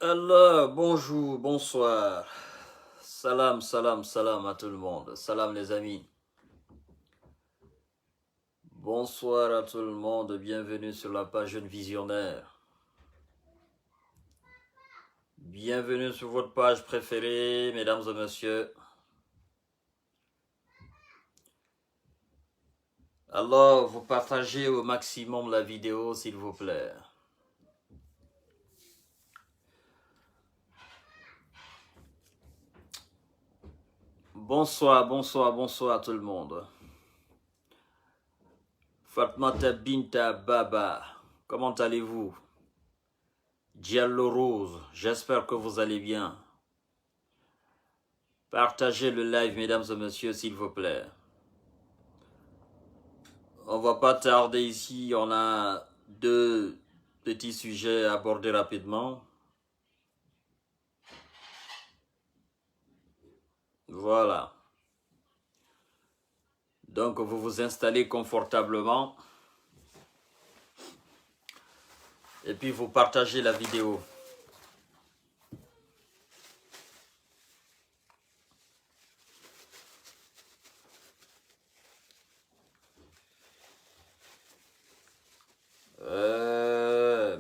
Allah, bonjour, bonsoir. Salam, salam, salam à tout le monde. Salam les amis. Bonsoir à tout le monde. Bienvenue sur la page Jeune Visionnaire. Bienvenue sur votre page préférée, mesdames et messieurs. Alors, vous partagez au maximum la vidéo, s'il vous plaît. Bonsoir, bonsoir, bonsoir à tout le monde. Fatmata Binta Baba, comment allez-vous? Diallo Rose, j'espère que vous allez bien. Partagez le live, mesdames et messieurs, s'il vous plaît. On va pas tarder ici, on a deux petits sujets à aborder rapidement. Voilà. Donc, vous vous installez confortablement. Et puis, vous partagez la vidéo.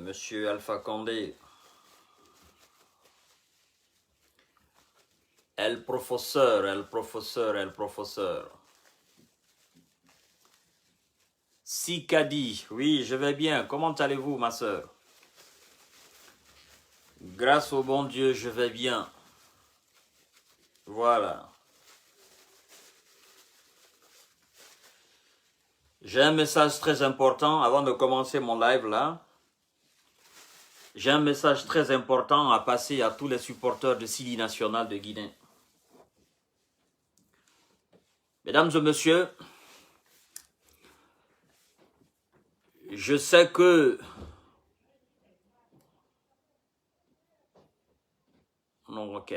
Monsieur Alpha Condé. El professeur, el professeur, el professeur. Sikadi, oui, je vais bien. Comment allez-vous, ma sœur? Grâce au bon Dieu, je vais bien. Voilà. J'ai un message très important avant de commencer mon live là. J'ai un message très important à passer à tous les supporters de Sidi National de Guinée. Mesdames et messieurs, je sais que... Non, ok.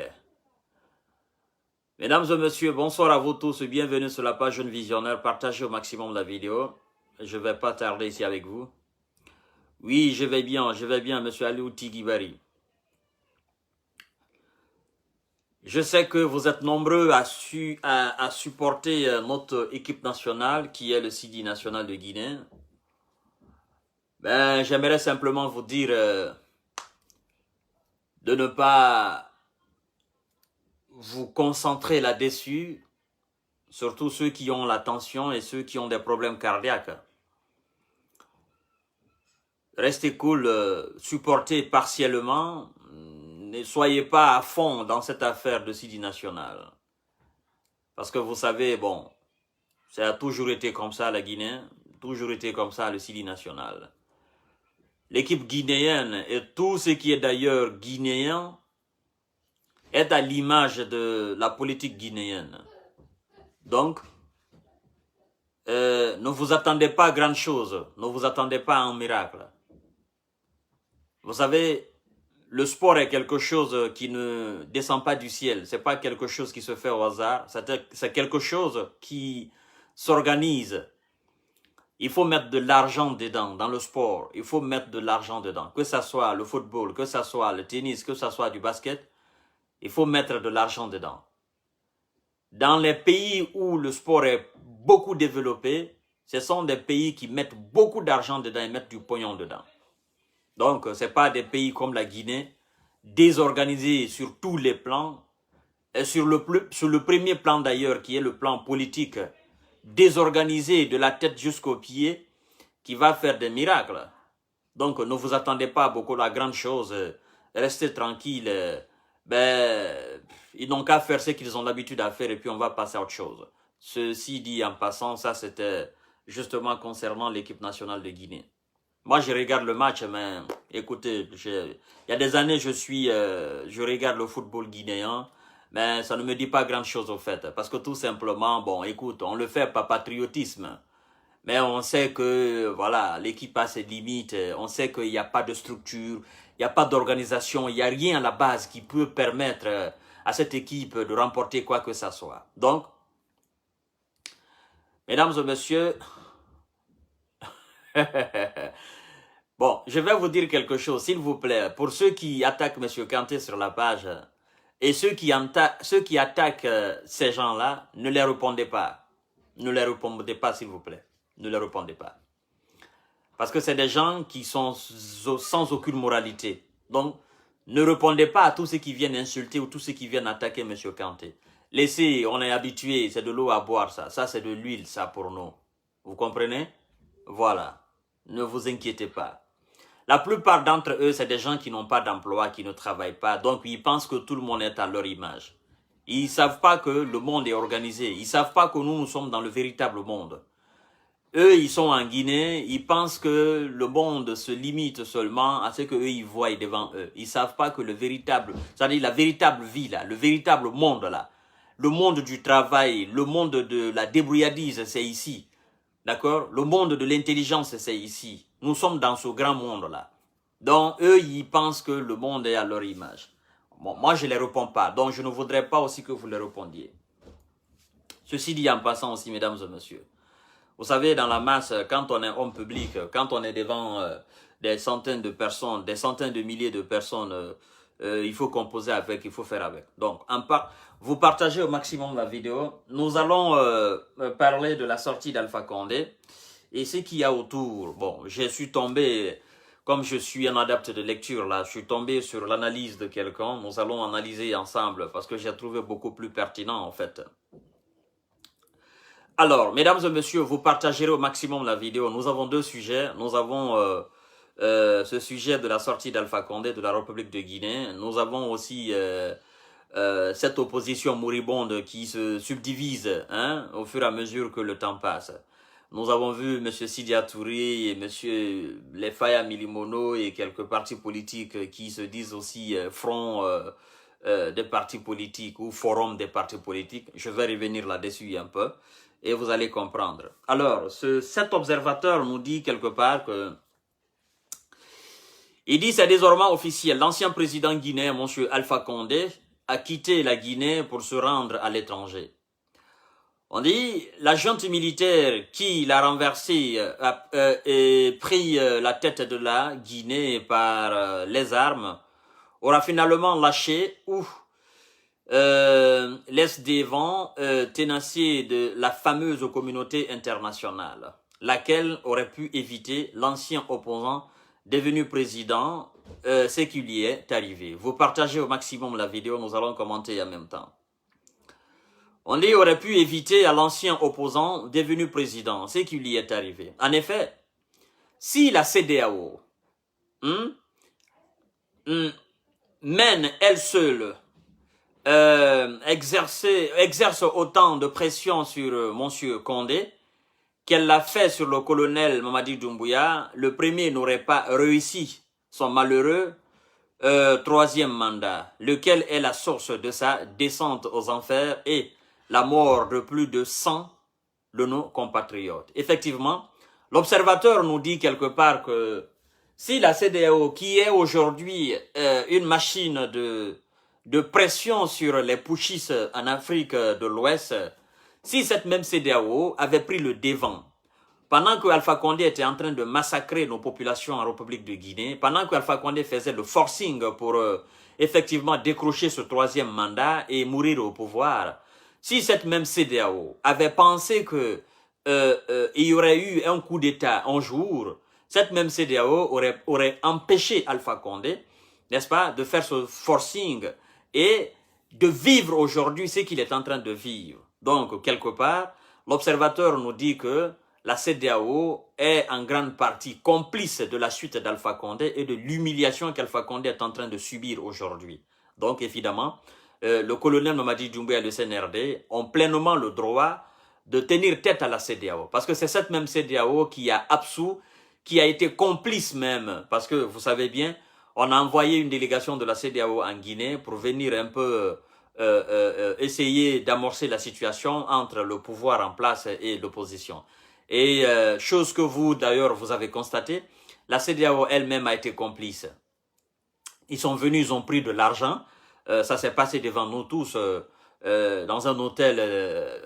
Mesdames et messieurs, bonsoir à vous tous et bienvenue sur la page Jeune Visionnaire. Partagez au maximum la vidéo. Je ne vais pas tarder ici avec vous. Oui, je vais bien, monsieur Aliou Tigibari. Je sais que vous êtes nombreux à supporter notre équipe nationale qui est le Sidi National de Guinée. Ben, j'aimerais simplement vous dire de ne pas vous concentrer là-dessus, surtout ceux qui ont la tension et ceux qui ont des problèmes cardiaques. Restez cool, supportez partiellement, ne soyez pas à fond dans cette affaire de Sidi National. Parce que vous savez, bon, ça a toujours été comme ça la Guinée, toujours été comme ça le Sidi National. L'équipe guinéenne et tout ce qui est d'ailleurs guinéen est à l'image de la politique guinéenne. Donc, ne vous attendez pas à grand chose, ne vous attendez pas à un miracle. Vous savez, le sport est quelque chose qui ne descend pas du ciel, c'est pas quelque chose qui se fait au hasard, c'est quelque chose qui s'organise. Il faut mettre de l'argent dedans, dans le sport, il faut mettre de l'argent dedans, que ce soit le football, que ce soit le tennis, que ce soit du basket, il faut mettre de l'argent dedans. Dans les pays où le sport est beaucoup développé, ce sont des pays qui mettent beaucoup d'argent dedans et mettent du pognon dedans. Donc, ce n'est pas des pays comme la Guinée, désorganisés sur tous les plans, et sur le premier plan d'ailleurs, qui est le plan politique, désorganisé de la tête jusqu'aux pieds, qui va faire des miracles. Donc, ne vous attendez pas beaucoup à la grande chose, restez tranquille. Ben, ils n'ont qu'à faire ce qu'ils ont l'habitude à faire et puis on va passer à autre chose. Ceci dit en passant, ça c'était justement concernant l'équipe nationale de Guinée. Moi, je regarde le match, mais écoutez, il y a des années, je regarde le football guinéen, mais ça ne me dit pas grand-chose au fait. Parce que tout simplement, bon, écoute, on le fait par patriotisme. Mais on sait que, voilà, l'équipe a ses limites, on sait qu'il n'y a pas de structure, il n'y a pas d'organisation, il n'y a rien à la base qui peut permettre à cette équipe de remporter quoi que ce soit. Donc, mesdames et messieurs, Bon, je vais vous dire quelque chose, s'il vous plaît. Pour ceux qui attaquent M. Kanté sur la page, et ceux qui attaquent ces gens-là, ne les répondez pas. Ne les répondez pas, s'il vous plaît. Ne les répondez pas. Parce que c'est des gens qui sont sans aucune moralité. Donc, ne répondez pas à tous ceux qui viennent insulter ou tous ceux qui viennent attaquer M. Kanté. Laissez, on est habitué, c'est de l'eau à boire ça. Ça, c'est de l'huile, ça, pour nous. Vous comprenez? Voilà. Ne vous inquiétez pas. La plupart d'entre eux, c'est des gens qui n'ont pas d'emploi, qui ne travaillent pas. Donc, ils pensent que tout le monde est à leur image. Ils ne savent pas que le monde est organisé. Ils ne savent pas que nous sommes dans le véritable monde. Eux, ils sont en Guinée, ils pensent que le monde se limite seulement à ce qu'eux, ils voient devant eux. Ils ne savent pas que le véritable, c'est-à-dire la véritable vie, là, le véritable monde, là, le monde du travail, le monde de la débrouillardise, c'est ici. D'accord? Le monde de l'intelligence, c'est ici. Nous sommes dans ce grand monde-là. Donc, eux, ils pensent que le monde est à leur image. Bon, moi, je ne les réponds pas. Donc, je ne voudrais pas aussi que vous les répondiez. Ceci dit en passant aussi, mesdames et messieurs. Vous savez, dans la masse, quand on est homme public, quand on est devant des centaines de personnes, des centaines de milliers de personnes, il faut composer avec, il faut faire avec. Donc, vous partagez au maximum la vidéo. Nous allons parler de la sortie d'Alpha Condé et ce qu'il y a autour. Bon, je suis tombé, comme je suis un adepte de lecture, là, je suis tombé sur l'analyse de quelqu'un. Nous allons analyser ensemble parce que j'ai trouvé beaucoup plus pertinent, en fait. Alors, mesdames et messieurs, vous partagerez au maximum la vidéo. Nous avons deux sujets. Nous avons ce sujet de la sortie d'Alpha Condé de la République de Guinée. Nous avons aussi cette opposition moribonde qui se subdivise au fur et à mesure que le temps passe. Nous avons vu M. Sidia Touré et M. Lefaya Milimono et quelques partis politiques qui se disent aussi front des partis politiques ou forum des partis politiques. Je vais revenir là-dessus un peu. Et vous allez comprendre. Alors, cet observateur nous dit quelque part que... Il dit c'est désormais officiel. L'ancien président guinéen, M. Alpha Condé, a quitté la Guinée pour se rendre à l'étranger. On dit la junte militaire qui l'a renversé et pris la tête de la Guinée par les armes aura finalement lâché ou laisse devant ténacier de la fameuse communauté internationale, laquelle aurait pu éviter l'ancien opposant devenu président, ce qui lui est arrivé. Vous partagez au maximum la vidéo, nous allons commenter en même temps. On dit aurait pu éviter à l'ancien opposant devenu président, ce qui lui est arrivé. En effet, si la CEDEAO mène elle seule exerce autant de pression sur Monsieur Condé qu'elle l'a fait sur le colonel Mamadi Doumbouya, le premier n'aurait pas réussi son malheureux troisième mandat, lequel est la source de sa descente aux enfers et la mort de plus de 100 de nos compatriotes. Effectivement, l'observateur nous dit quelque part que si la CEDEAO, qui est aujourd'hui une machine de pression sur les putschistes en Afrique de l'Ouest, si cette même CEDEAO avait pris le devant, pendant que Alpha Condé était en train de massacrer nos populations en République de Guinée, pendant que Alpha Condé faisait le forcing pour effectivement décrocher ce troisième mandat et mourir au pouvoir, si cette même CEDEAO avait pensé que il y aurait eu un coup d'État un jour, cette même CEDEAO aurait empêché Alpha Condé, n'est-ce pas, de faire ce forcing et de vivre aujourd'hui ce qu'il est en train de vivre. Donc, quelque part, l'observateur nous dit que la CEDEAO est en grande partie complice de la chute d'Alpha Condé et de l'humiliation qu'Alpha Condé est en train de subir aujourd'hui. Donc, évidemment, le colonel Mamadi Doumbouya et le CNRD ont pleinement le droit de tenir tête à la CEDEAO. Parce que c'est cette même CEDEAO qui a absous, qui a été complice même. Parce que, vous savez bien, on a envoyé une délégation de la CEDEAO en Guinée pour venir un peu essayer d'amorcer la situation entre le pouvoir en place et l'opposition. Et chose que vous, d'ailleurs, vous avez constaté, la CEDEAO elle-même a été complice. Ils sont venus, ils ont pris de l'argent. Ça s'est passé devant nous tous dans un hôtel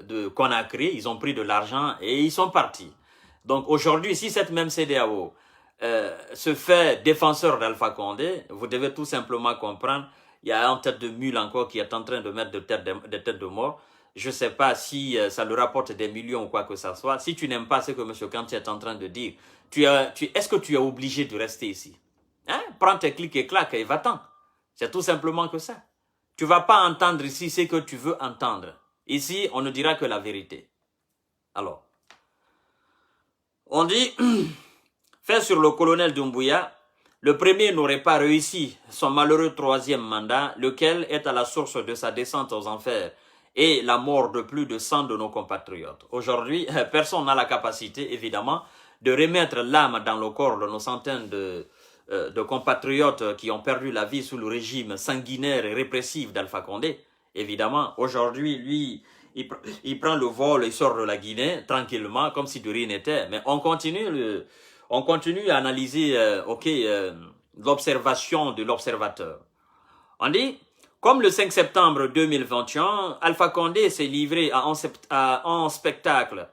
de Conakry. Ils ont pris de l'argent et ils sont partis. Donc aujourd'hui, si cette même CEDEAO se fait défenseur d'Alpha Condé, vous devez tout simplement comprendre, il y a un tête de mule encore qui est en train de mettre des têtes de mort. Je ne sais pas si ça lui rapporte des millions ou quoi que ce soit. Si tu n'aimes pas ce que M. Kanti est en train de dire, est-ce que tu es obligé de rester ici? Hein? Prends tes clics et claques et va-t'en. C'est tout simplement que ça. Tu ne vas pas entendre ici ce que tu veux entendre. Ici, on ne dira que la vérité. Alors, on dit, fait sur le colonel Doumbouya, le premier n'aurait pas réussi son malheureux troisième mandat, lequel est à la source de sa descente aux enfers et la mort de plus de 100 de nos compatriotes. Aujourd'hui, personne n'a la capacité, évidemment, de remettre l'âme dans le corps de nos centaines de compatriotes qui ont perdu la vie sous le régime sanguinaire et répressif d'Alpha Condé. Évidemment, aujourd'hui, lui, il prend le vol, il sort de la Guinée tranquillement, comme si de rien n'était. Mais on continue à analyser l'observation de l'observateur. On dit, comme le 5 septembre 2021, Alpha Condé s'est livré à un spectacle.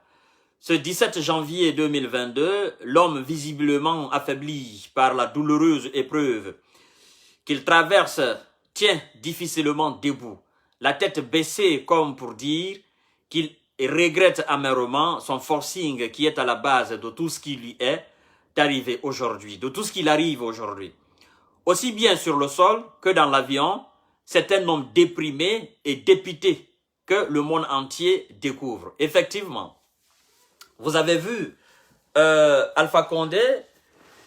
Ce 17 janvier 2022, l'homme visiblement affaibli par la douloureuse épreuve qu'il traverse tient difficilement debout, la tête baissée comme pour dire qu'il regrette amèrement son forcing qui est à la base de tout ce qui lui est arrivé aujourd'hui, de tout ce qui arrive aujourd'hui. Aussi bien sur le sol que dans l'avion, c'est un homme déprimé et dépité que le monde entier découvre. Effectivement, vous avez vu Alpha Condé,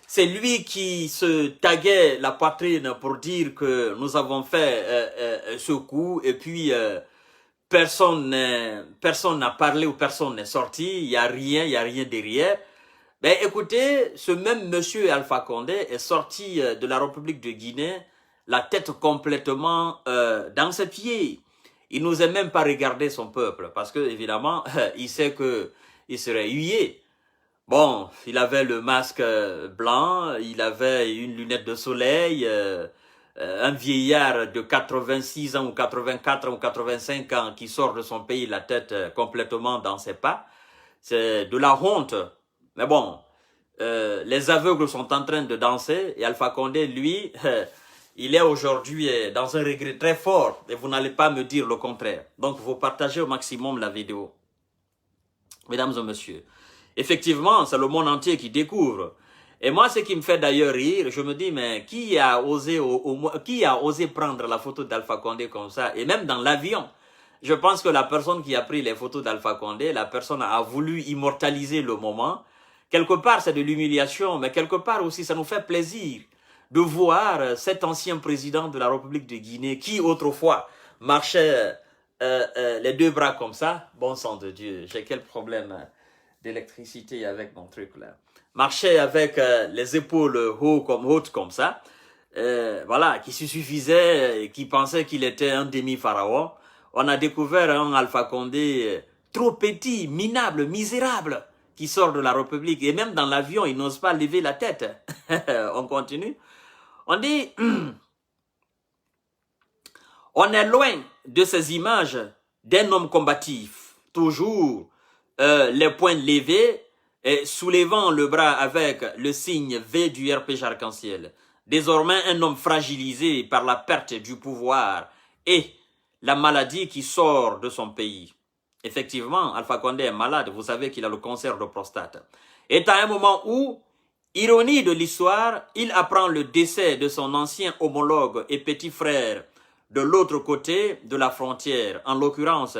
c'est lui qui se taguait la poitrine pour dire que nous avons fait ce coup et puis personne n'a parlé ou personne n'est sorti, il n'y a rien derrière. Ben écoutez, ce même monsieur Alpha Condé est sorti de la République de Guinée, la tête complètement dans ses pieds. Il n'osait même pas regarder son peuple parce que évidemment, il sait que il serait hué. Bon, il avait le masque blanc, il avait une lunette de soleil, un vieillard de 86 ans ou 84 ans ou 85 ans qui sort de son pays la tête complètement dans ses pas. C'est de la honte. Mais bon, les aveugles sont en train de danser et Alpha Condé, lui, il est aujourd'hui dans un regret très fort et vous n'allez pas me dire le contraire. Donc, vous partagez au maximum la vidéo. Mesdames et messieurs, effectivement, c'est le monde entier qui découvre. Et moi, ce qui me fait d'ailleurs rire, je me dis, mais qui a osé prendre la photo d'Alpha Condé comme ça? Et même dans l'avion, je pense que la personne qui a pris les photos d'Alpha Condé, la personne a voulu immortaliser le moment. Quelque part, c'est de l'humiliation, mais quelque part aussi, ça nous fait plaisir de voir cet ancien président de la République de Guinée qui, autrefois, marchait les deux bras comme ça. Bon sang de Dieu, j'ai quel problème d'électricité avec mon truc là. Marchait avec les épaules hautes comme ça. Voilà, qui se suffisait, qui pensait qu'il était un demi-pharaon. On a découvert un Alpha Condé trop petit, minable, misérable, qui sort de la République. Et même dans l'avion, il n'ose pas lever la tête. On continue. On dit, on est loin de ces images d'un homme combatif, toujours les poings levés, et soulevant le bras avec le signe V du RPG arc-en-ciel. Désormais, un homme fragilisé par la perte du pouvoir et la maladie qui sort de son pays. Effectivement, Alpha Condé est malade, vous savez qu'il a le cancer de prostate. Et à un moment où, ironie de l'histoire, il apprend le décès de son ancien homologue et petit frère de l'autre côté de la frontière, en l'occurrence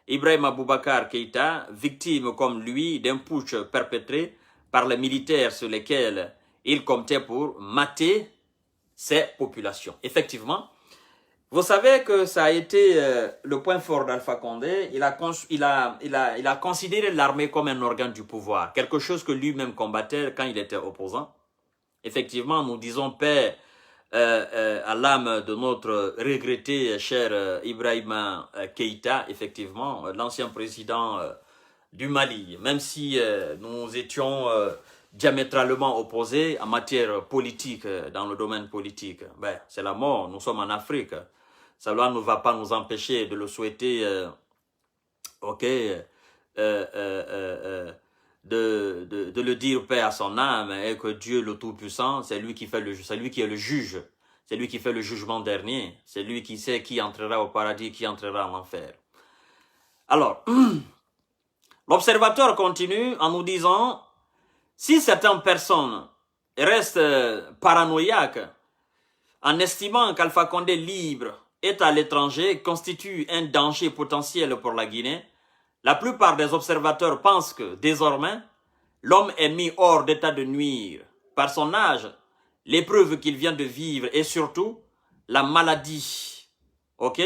Ibrahima Boubacar Keïta, victime comme lui d'un putsch perpétré par les militaires sur lesquels il comptait pour mater ses populations. Effectivement, vous savez que ça a été le point fort d'Alpha Condé. Il a considéré l'armée comme un organe du pouvoir, quelque chose que lui-même combattait quand il était opposant. Effectivement, nous disons paix à l'âme de notre regretté cher Ibrahima Keïta, effectivement, l'ancien président du Mali. Même si nous étions diamétralement opposés en matière politique, dans le domaine politique, ben, c'est la mort, nous sommes en Afrique. Cela ne va pas nous empêcher de le souhaiter, de le dire paix à son âme et que Dieu le Tout-Puissant, c'est lui qui est le juge, c'est lui qui fait le jugement dernier, c'est lui qui sait qui entrera au paradis, qui entrera en enfer. Alors, l'observateur continue en nous disant, si certaines personnes restent paranoïaques en estimant qu'Alpha Condé libre est à l'étranger constitue un danger potentiel pour la Guinée, la plupart des observateurs pensent que, désormais, l'homme est mis hors d'état de nuire par son âge, l'épreuve qu'il vient de vivre et surtout la maladie. Ok?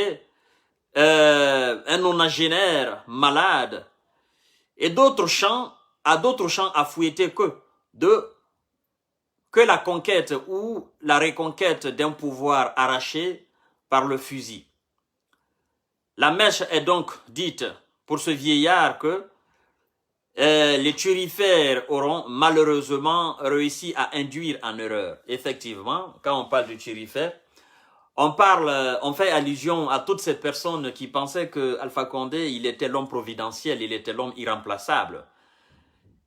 Un nonagénaire malade et d'autres champs à fouetter que la conquête ou la reconquête d'un pouvoir arraché par le fusil. La mèche est donc dite pour ce vieillard que les turifères auront malheureusement réussi à induire en erreur. Effectivement, quand on parle du turifère, on fait allusion à toutes ces personnes qui pensaient que Alpha Condé, il était l'homme providentiel, il était l'homme irremplaçable.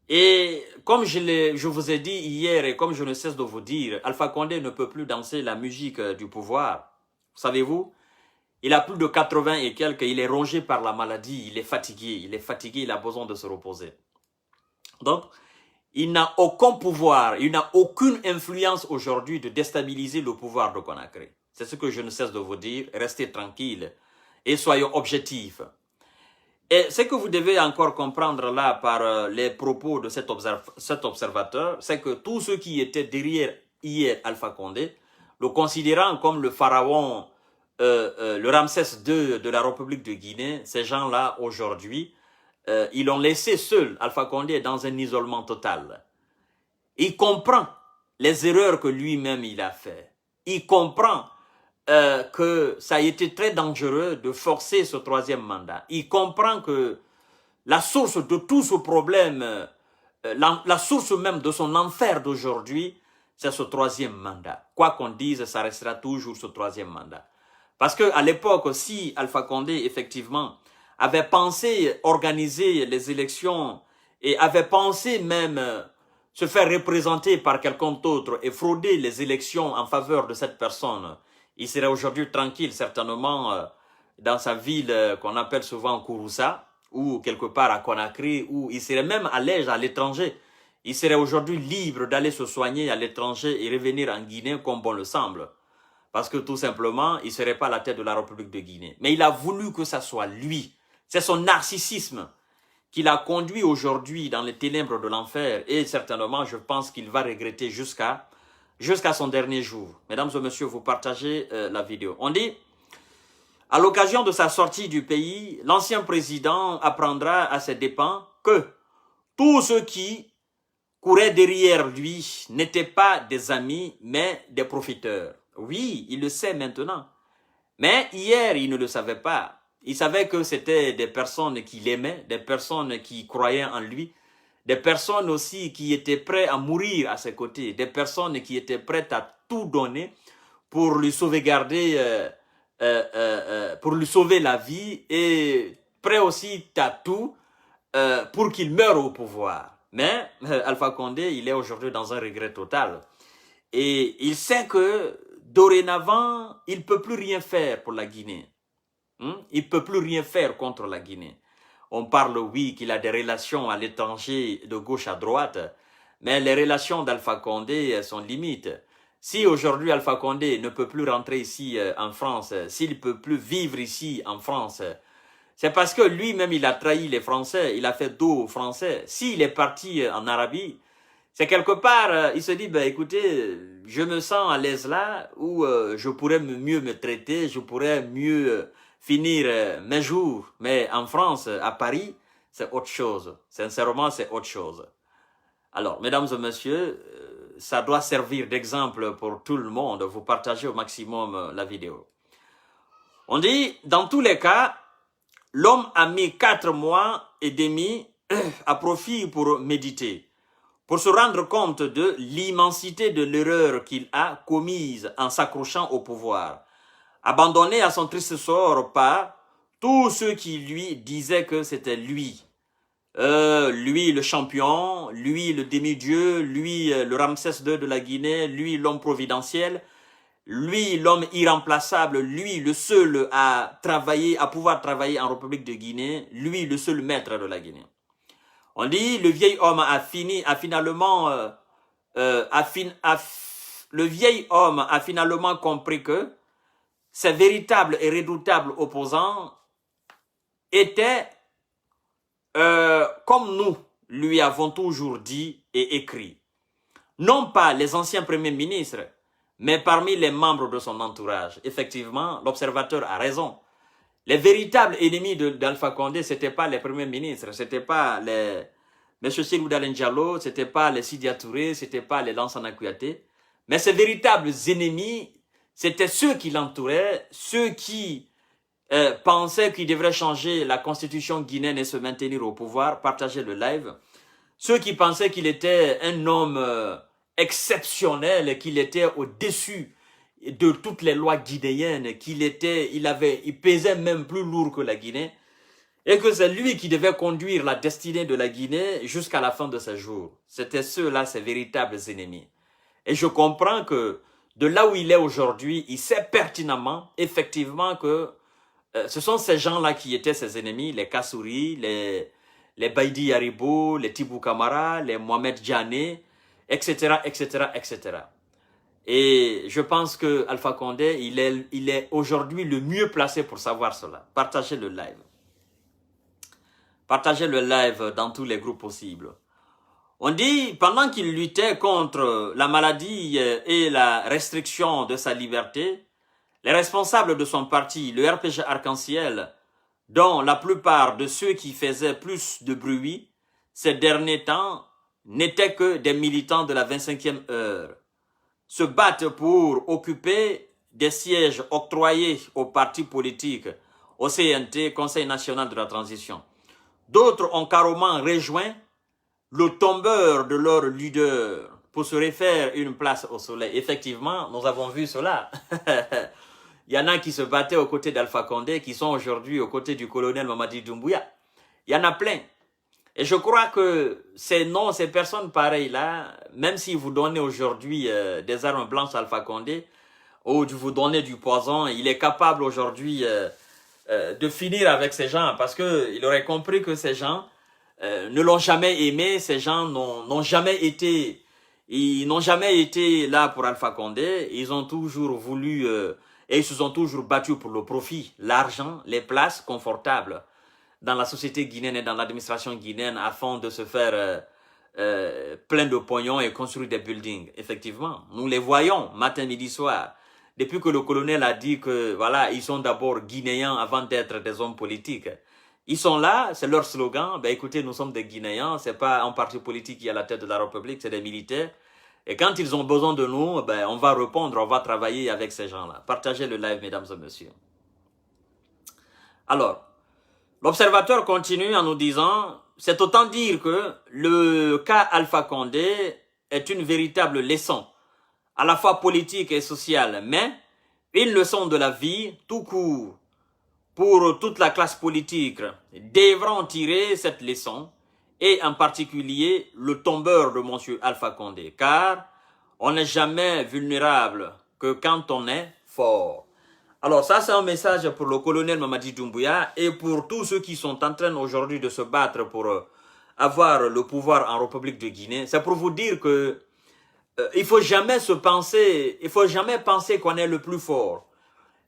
Et comme je vous ai dit hier et comme je ne cesse de vous dire, Alpha Condé ne peut plus danser la musique du pouvoir. Savez-vous? Il a plus de 80 et quelques, il est rongé par la maladie, il est fatigué, il a besoin de se reposer. Donc, il n'a aucun pouvoir, il n'a aucune influence aujourd'hui de déstabiliser le pouvoir de Conakry. C'est ce que je ne cesse de vous dire, restez tranquille et soyons objectifs. Et ce que vous devez encore comprendre là par les propos de cet observateur, c'est que tous ceux qui étaient derrière hier Alpha Condé, le considérant comme le pharaon, le Ramsès II de la République de Guinée, ces gens-là aujourd'hui, ils l'ont laissé seul. Alpha Condé est dans un isolement total. Il comprend les erreurs que lui-même il a fait. Il comprend que ça a été très dangereux de forcer ce troisième mandat. Il comprend que la source de tout ce problème, la source même de son enfer d'aujourd'hui, c'est ce troisième mandat. Quoi qu'on dise, ça restera toujours ce troisième mandat. Parce qu'à l'époque, si Alpha Condé, effectivement, avait pensé organiser les élections et avait pensé même se faire représenter par quelqu'un d'autre et frauder les élections en faveur de cette personne, il serait aujourd'hui tranquille, certainement, dans sa ville qu'on appelle souvent Kouroussa, ou quelque part à Conakry, ou il serait même à l'aise à l'étranger. Il serait aujourd'hui libre d'aller se soigner à l'étranger et revenir en Guinée comme bon le semble. Parce que tout simplement, il ne serait pas à la tête de la République de Guinée. Mais il a voulu que ça soit lui. C'est son narcissisme qui l'a conduit aujourd'hui dans les ténèbres de l'enfer. Et certainement, je pense qu'il va regretter jusqu'à son dernier jour. Mesdames et messieurs, vous partagez la vidéo. On dit, à l'occasion de sa sortie du pays, l'ancien président apprendra à ses dépens que tous ceux qui couraient derrière lui n'étaient pas des amis, mais des profiteurs. Oui, il le sait maintenant. Mais hier, il ne le savait pas. Il savait que c'était des personnes qui l'aimaient, des personnes qui croyaient en lui, des personnes aussi qui étaient prêtes à mourir à ses côtés, des personnes qui étaient prêtes à tout donner pour lui sauvegarder, pour lui sauver la vie et prêts aussi à tout pour qu'il meure au pouvoir. Mais Alpha Condé, il est aujourd'hui dans un regret total. Et il sait que dorénavant, il ne peut plus rien faire pour la Guinée. Il ne peut plus rien faire contre la Guinée. On parle, oui, qu'il a des relations à l'étranger de gauche à droite, mais les relations d'Alpha Condé sont limites. Si aujourd'hui Alpha Condé ne peut plus rentrer ici en France, s'il ne peut plus vivre ici en France, c'est parce que lui-même il a trahi les Français, il a fait dos aux Français. S'il est parti en Arabie, c'est quelque part, il se dit, ben, écoutez, je me sens à l'aise là, où je pourrais mieux me traiter, je pourrais mieux finir mes jours. Mais en France, à Paris, c'est autre chose. Sincèrement, c'est autre chose. Alors, mesdames et messieurs, ça doit servir d'exemple pour tout le monde. Vous partagez au maximum la vidéo. On dit, dans tous les cas, l'homme a mis 4 mois et demi à profit pour méditer, pour se rendre compte de l'immensité de l'erreur qu'il a commise en s'accrochant au pouvoir, abandonné à son triste sort par tous ceux qui lui disaient que c'était lui lui le champion, lui le demi-dieu, lui le Ramsès II de la Guinée, lui l'homme providentiel, lui l'homme irremplaçable, lui le seul à travailler, à pouvoir travailler en République de Guinée, lui le seul maître de la Guinée. On dit le vieil homme le vieil homme a finalement compris que ses véritables et redoutables opposants étaient comme nous lui avons toujours dit et écrit, non pas les anciens premiers ministres, mais parmi les membres de son entourage. Effectivement, l'observateur a raison. Les véritables ennemis d'Alpha Condé, ce n'étaient pas les premiers ministres, ce n'étaient pas les M. Cellou Dalein Diallo, ce n'était pas les Sidya Touré, ce n'était pas les Lansana Kouyaté, mais ces véritables ennemis, c'était ceux qui l'entouraient, ceux qui pensaient qu'il devrait changer la constitution guinéenne et se maintenir au pouvoir, partager le live. Ceux qui pensaient qu'il était un homme exceptionnel, qu'il était au-dessus de toutes les lois guinéennes, il pesait même plus lourd que la Guinée, et que c'est lui qui devait conduire la destinée de la Guinée jusqu'à la fin de ses jours. C'était ceux-là, ses véritables ennemis. Et je comprends que de là où il est aujourd'hui, il sait pertinemment, effectivement, que ce sont ces gens-là qui étaient ses ennemis, les Kassouri, les Baïdi Yaribo, les Tibou Kamara, les Mohamed Djané, etc., etc., etc. Et je pense que Alpha Condé, il est aujourd'hui le mieux placé pour savoir cela. Partagez le live. Partagez le live dans tous les groupes possibles. On dit, pendant qu'il luttait contre la maladie et la restriction de sa liberté, les responsables de son parti, le RPG Arc-en-Ciel, dont la plupart de ceux qui faisaient plus de bruit ces derniers temps n'étaient que des militants de la 25e heure, se battent pour occuper des sièges octroyés aux partis politiques, au CNT, Conseil national de la transition. D'autres ont carrément rejoint le tombeur de leur leader pour se refaire une place au soleil. Effectivement, nous avons vu cela. Il y en a qui se battaient aux côtés d'Alpha Condé, qui sont aujourd'hui aux côtés du colonel Mamadi Doumbouya. Il y en a plein. Et je crois que ces noms, ces personnes pareilles-là, même si vous donnez aujourd'hui des armes blanches à Alpha Condé, ou vous donnez du poison, il est capable aujourd'hui de finir avec ces gens, parce qu'il aurait compris que ces gens ne l'ont jamais aimé, ces gens n'ont jamais été là pour Alpha Condé, ils ont toujours voulu... et ils se sont toujours battus pour le profit, l'argent, les places confortables dans la société guinéenne et dans l'administration guinéenne afin de se faire plein de pognon et construire des buildings. Effectivement, nous les voyons matin, midi, soir. Depuis que le colonel a dit que voilà, ils sont d'abord guinéens avant d'être des hommes politiques. Ils sont là, c'est leur slogan. Ben écoutez, nous sommes des Guinéens, c'est pas un parti politique qui est à la tête de la République, c'est des militaires. Et quand ils ont besoin de nous, ben, on va répondre, on va travailler avec ces gens-là. Partagez le live, mesdames et messieurs. Alors, l'observateur continue en nous disant, c'est autant dire que le cas Alpha Condé est une véritable leçon, à la fois politique et sociale, mais une leçon de la vie tout court. Pour toute la classe politique, devront tirer cette leçon, et en particulier le tombeur de M. Alpha Condé, car on n'est jamais vulnérable que quand on est fort. Alors ça, c'est un message pour le colonel Mamadi Doumbouya et pour tous ceux qui sont en train aujourd'hui de se battre pour avoir le pouvoir en République de Guinée. C'est pour vous dire que il faut jamais penser qu'on est le plus fort.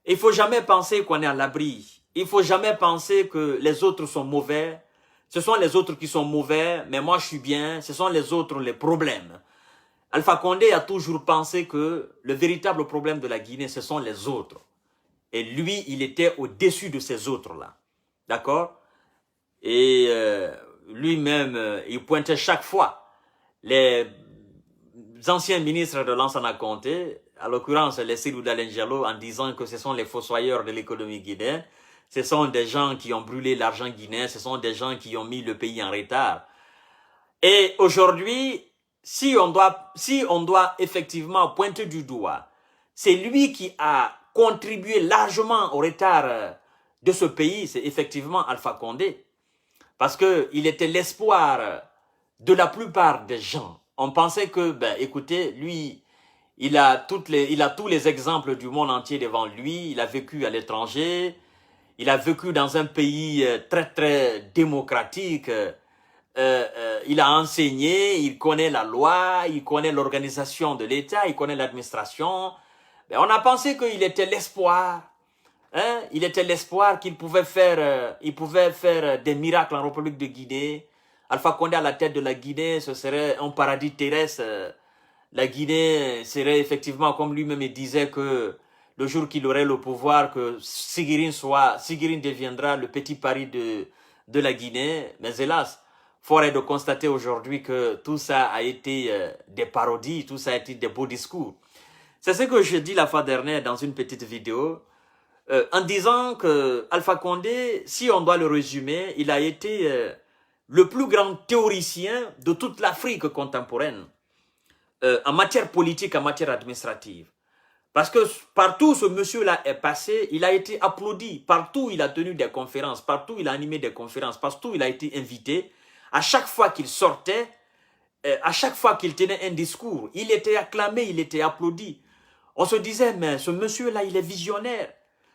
Il faut jamais penser qu'on est à l'abri. Il faut jamais penser que les autres sont mauvais. Ce sont les autres qui sont mauvais, mais moi je suis bien. Ce sont les autres les problèmes. Alpha Condé a toujours pensé que le véritable problème de la Guinée, ce sont les autres. Et lui, il était au-dessus de ces autres-là. D'accord? Et lui-même, il pointait chaque fois les anciens ministres de Lansana Conté, à l'occurrence les Cellou Dalein Diallo, en disant que ce sont les fossoyeurs de l'économie guinéenne. Ce sont des gens qui ont brûlé l'argent guinéen, ce sont des gens qui ont mis le pays en retard. Et aujourd'hui, si on doit effectivement pointer du doigt, c'est lui qui a contribué largement au retard de ce pays, c'est effectivement Alpha Condé. Parce qu'il était l'espoir de la plupart des gens. On pensait que, ben, écoutez, lui, il a tous les exemples du monde entier devant lui. Il a vécu à l'étranger. Il a vécu dans un pays très, très démocratique. Il a enseigné, il connaît la loi, il connaît l'organisation de l'État, il connaît l'administration. Ben, on a pensé qu'il était l'espoir. Hein? Il était l'espoir qu'il pouvait faire, des miracles en République de Guinée. Alpha Condé à la tête de la Guinée, ce serait un paradis terrestre. La Guinée serait effectivement, comme lui-même disait, que le jour qu'il aurait le pouvoir, que Sigirine deviendra le petit Paris de la Guinée. Mais hélas, fort est de constater aujourd'hui que tout ça a été des parodies, tout ça a été des beaux discours. C'est ce que je dis la fois dernière dans une petite vidéo, en disant que Alpha Condé, si on doit le résumer, il a été le plus grand théoricien de toute l'Afrique contemporaine, en matière politique, en matière administrative. Parce que partout où ce monsieur-là est passé, il a été applaudi. Partout il a tenu des conférences, partout il a animé des conférences, partout il a été invité. À chaque fois qu'il sortait, à chaque fois qu'il tenait un discours, il était acclamé, il était applaudi. On se disait, mais ce monsieur-là, il est visionnaire.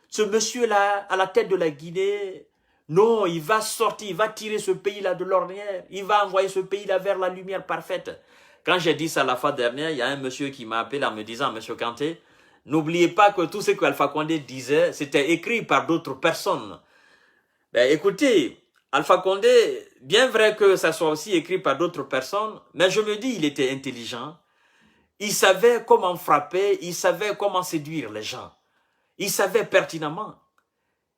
Ce monsieur-là, à la tête de la Guinée, non, il va sortir, il va tirer ce pays-là de l'ornière. Il va envoyer ce pays-là vers la lumière parfaite. Quand j'ai dit ça la fois dernière, il y a un monsieur qui m'a appelé en me disant, monsieur Kanté, n'oubliez pas que tout ce que Alpha Condé disait, c'était écrit par d'autres personnes. Ben, écoutez, Alpha Condé, bien vrai que ça soit aussi écrit par d'autres personnes, mais je me dis, il était intelligent. Il savait comment frapper, il savait comment séduire les gens. Il savait pertinemment.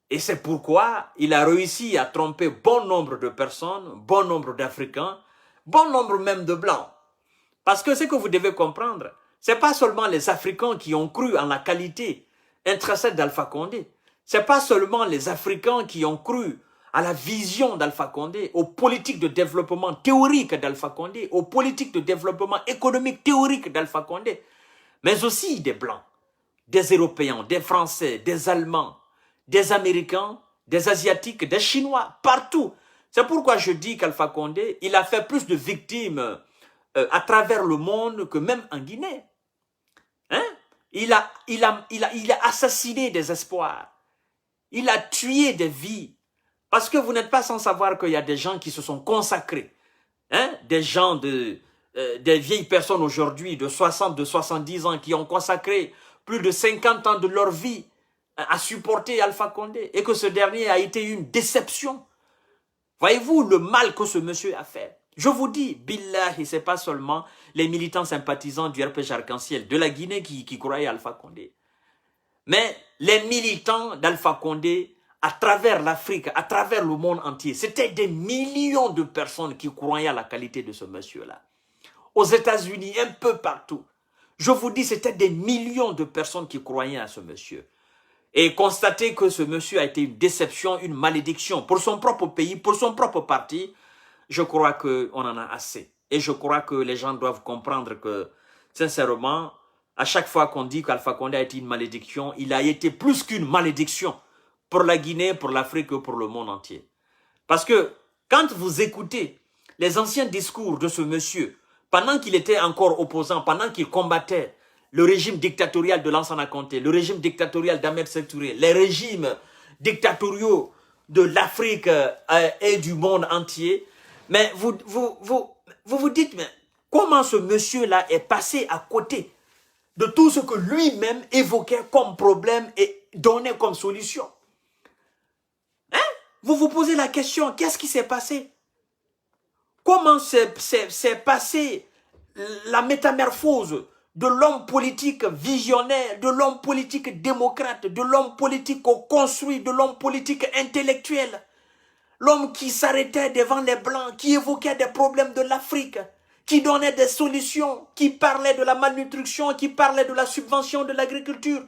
Et c'est pourquoi il a réussi à tromper bon nombre de personnes, bon nombre d'Africains, bon nombre même de Blancs. Parce que ce que vous devez comprendre, ce n'est pas seulement les Africains qui ont cru en la qualité intrinsèque d'Alpha Condé. Ce n'est pas seulement les Africains qui ont cru à la vision d'Alpha Condé, aux politiques de développement théorique d'Alpha Condé, aux politiques de développement économique théorique d'Alpha Condé, mais aussi des Blancs, des Européens, des Français, des Allemands, des Américains, des Asiatiques, des Chinois, partout. C'est pourquoi je dis qu'Alpha Condé, il a fait plus de victimes à travers le monde que même en Guinée. Hein? Il a assassiné des espoirs. Il a tué des vies. Parce que vous n'êtes pas sans savoir qu'il y a des gens qui se sont consacrés. Hein? Des gens, des vieilles personnes aujourd'hui de 60, de 70 ans qui ont consacré plus de 50 ans de leur vie à supporter Alpha Condé. Et que ce dernier a été une déception. Voyez-vous le mal que ce monsieur a fait? Je vous dis, billahi, ce n'est pas seulement les militants sympathisants du RPG Arc-en-Ciel de la Guinée qui croyaient à Alpha Condé. Mais les militants d'Alpha Condé, à travers l'Afrique, à travers le monde entier, c'était des millions de personnes qui croyaient à la qualité de ce monsieur-là. Aux États-Unis, un peu partout. Je vous dis, c'était des millions de personnes qui croyaient à ce monsieur. Et constater que ce monsieur a été une déception, une malédiction pour son propre pays, pour son propre parti, je crois qu'on en a assez. Et je crois que les gens doivent comprendre que, sincèrement, à chaque fois qu'on dit qu'Alpha Condé a été une malédiction, il a été plus qu'une malédiction pour la Guinée, pour l'Afrique et pour le monde entier. Parce que quand vous écoutez les anciens discours de ce monsieur, pendant qu'il était encore opposant, pendant qu'il combattait le régime dictatorial de Lansana Conté, le régime dictatorial d'Ahmed Sékou Touré, les régimes dictatoriaux de l'Afrique et du monde entier, mais vous dites, mais comment ce monsieur-là est passé à côté de tout ce que lui-même évoquait comme problème et donnait comme solution? Hein? Vous vous posez la question, qu'est-ce qui s'est passé? Comment s'est passée la métamorphose de l'homme politique visionnaire, de l'homme politique démocrate, de l'homme politique construit, de l'homme politique intellectuel? L'homme qui s'arrêtait devant les Blancs, qui évoquait des problèmes de l'Afrique, qui donnait des solutions, qui parlait de la malnutrition, qui parlait de la subvention de l'agriculture,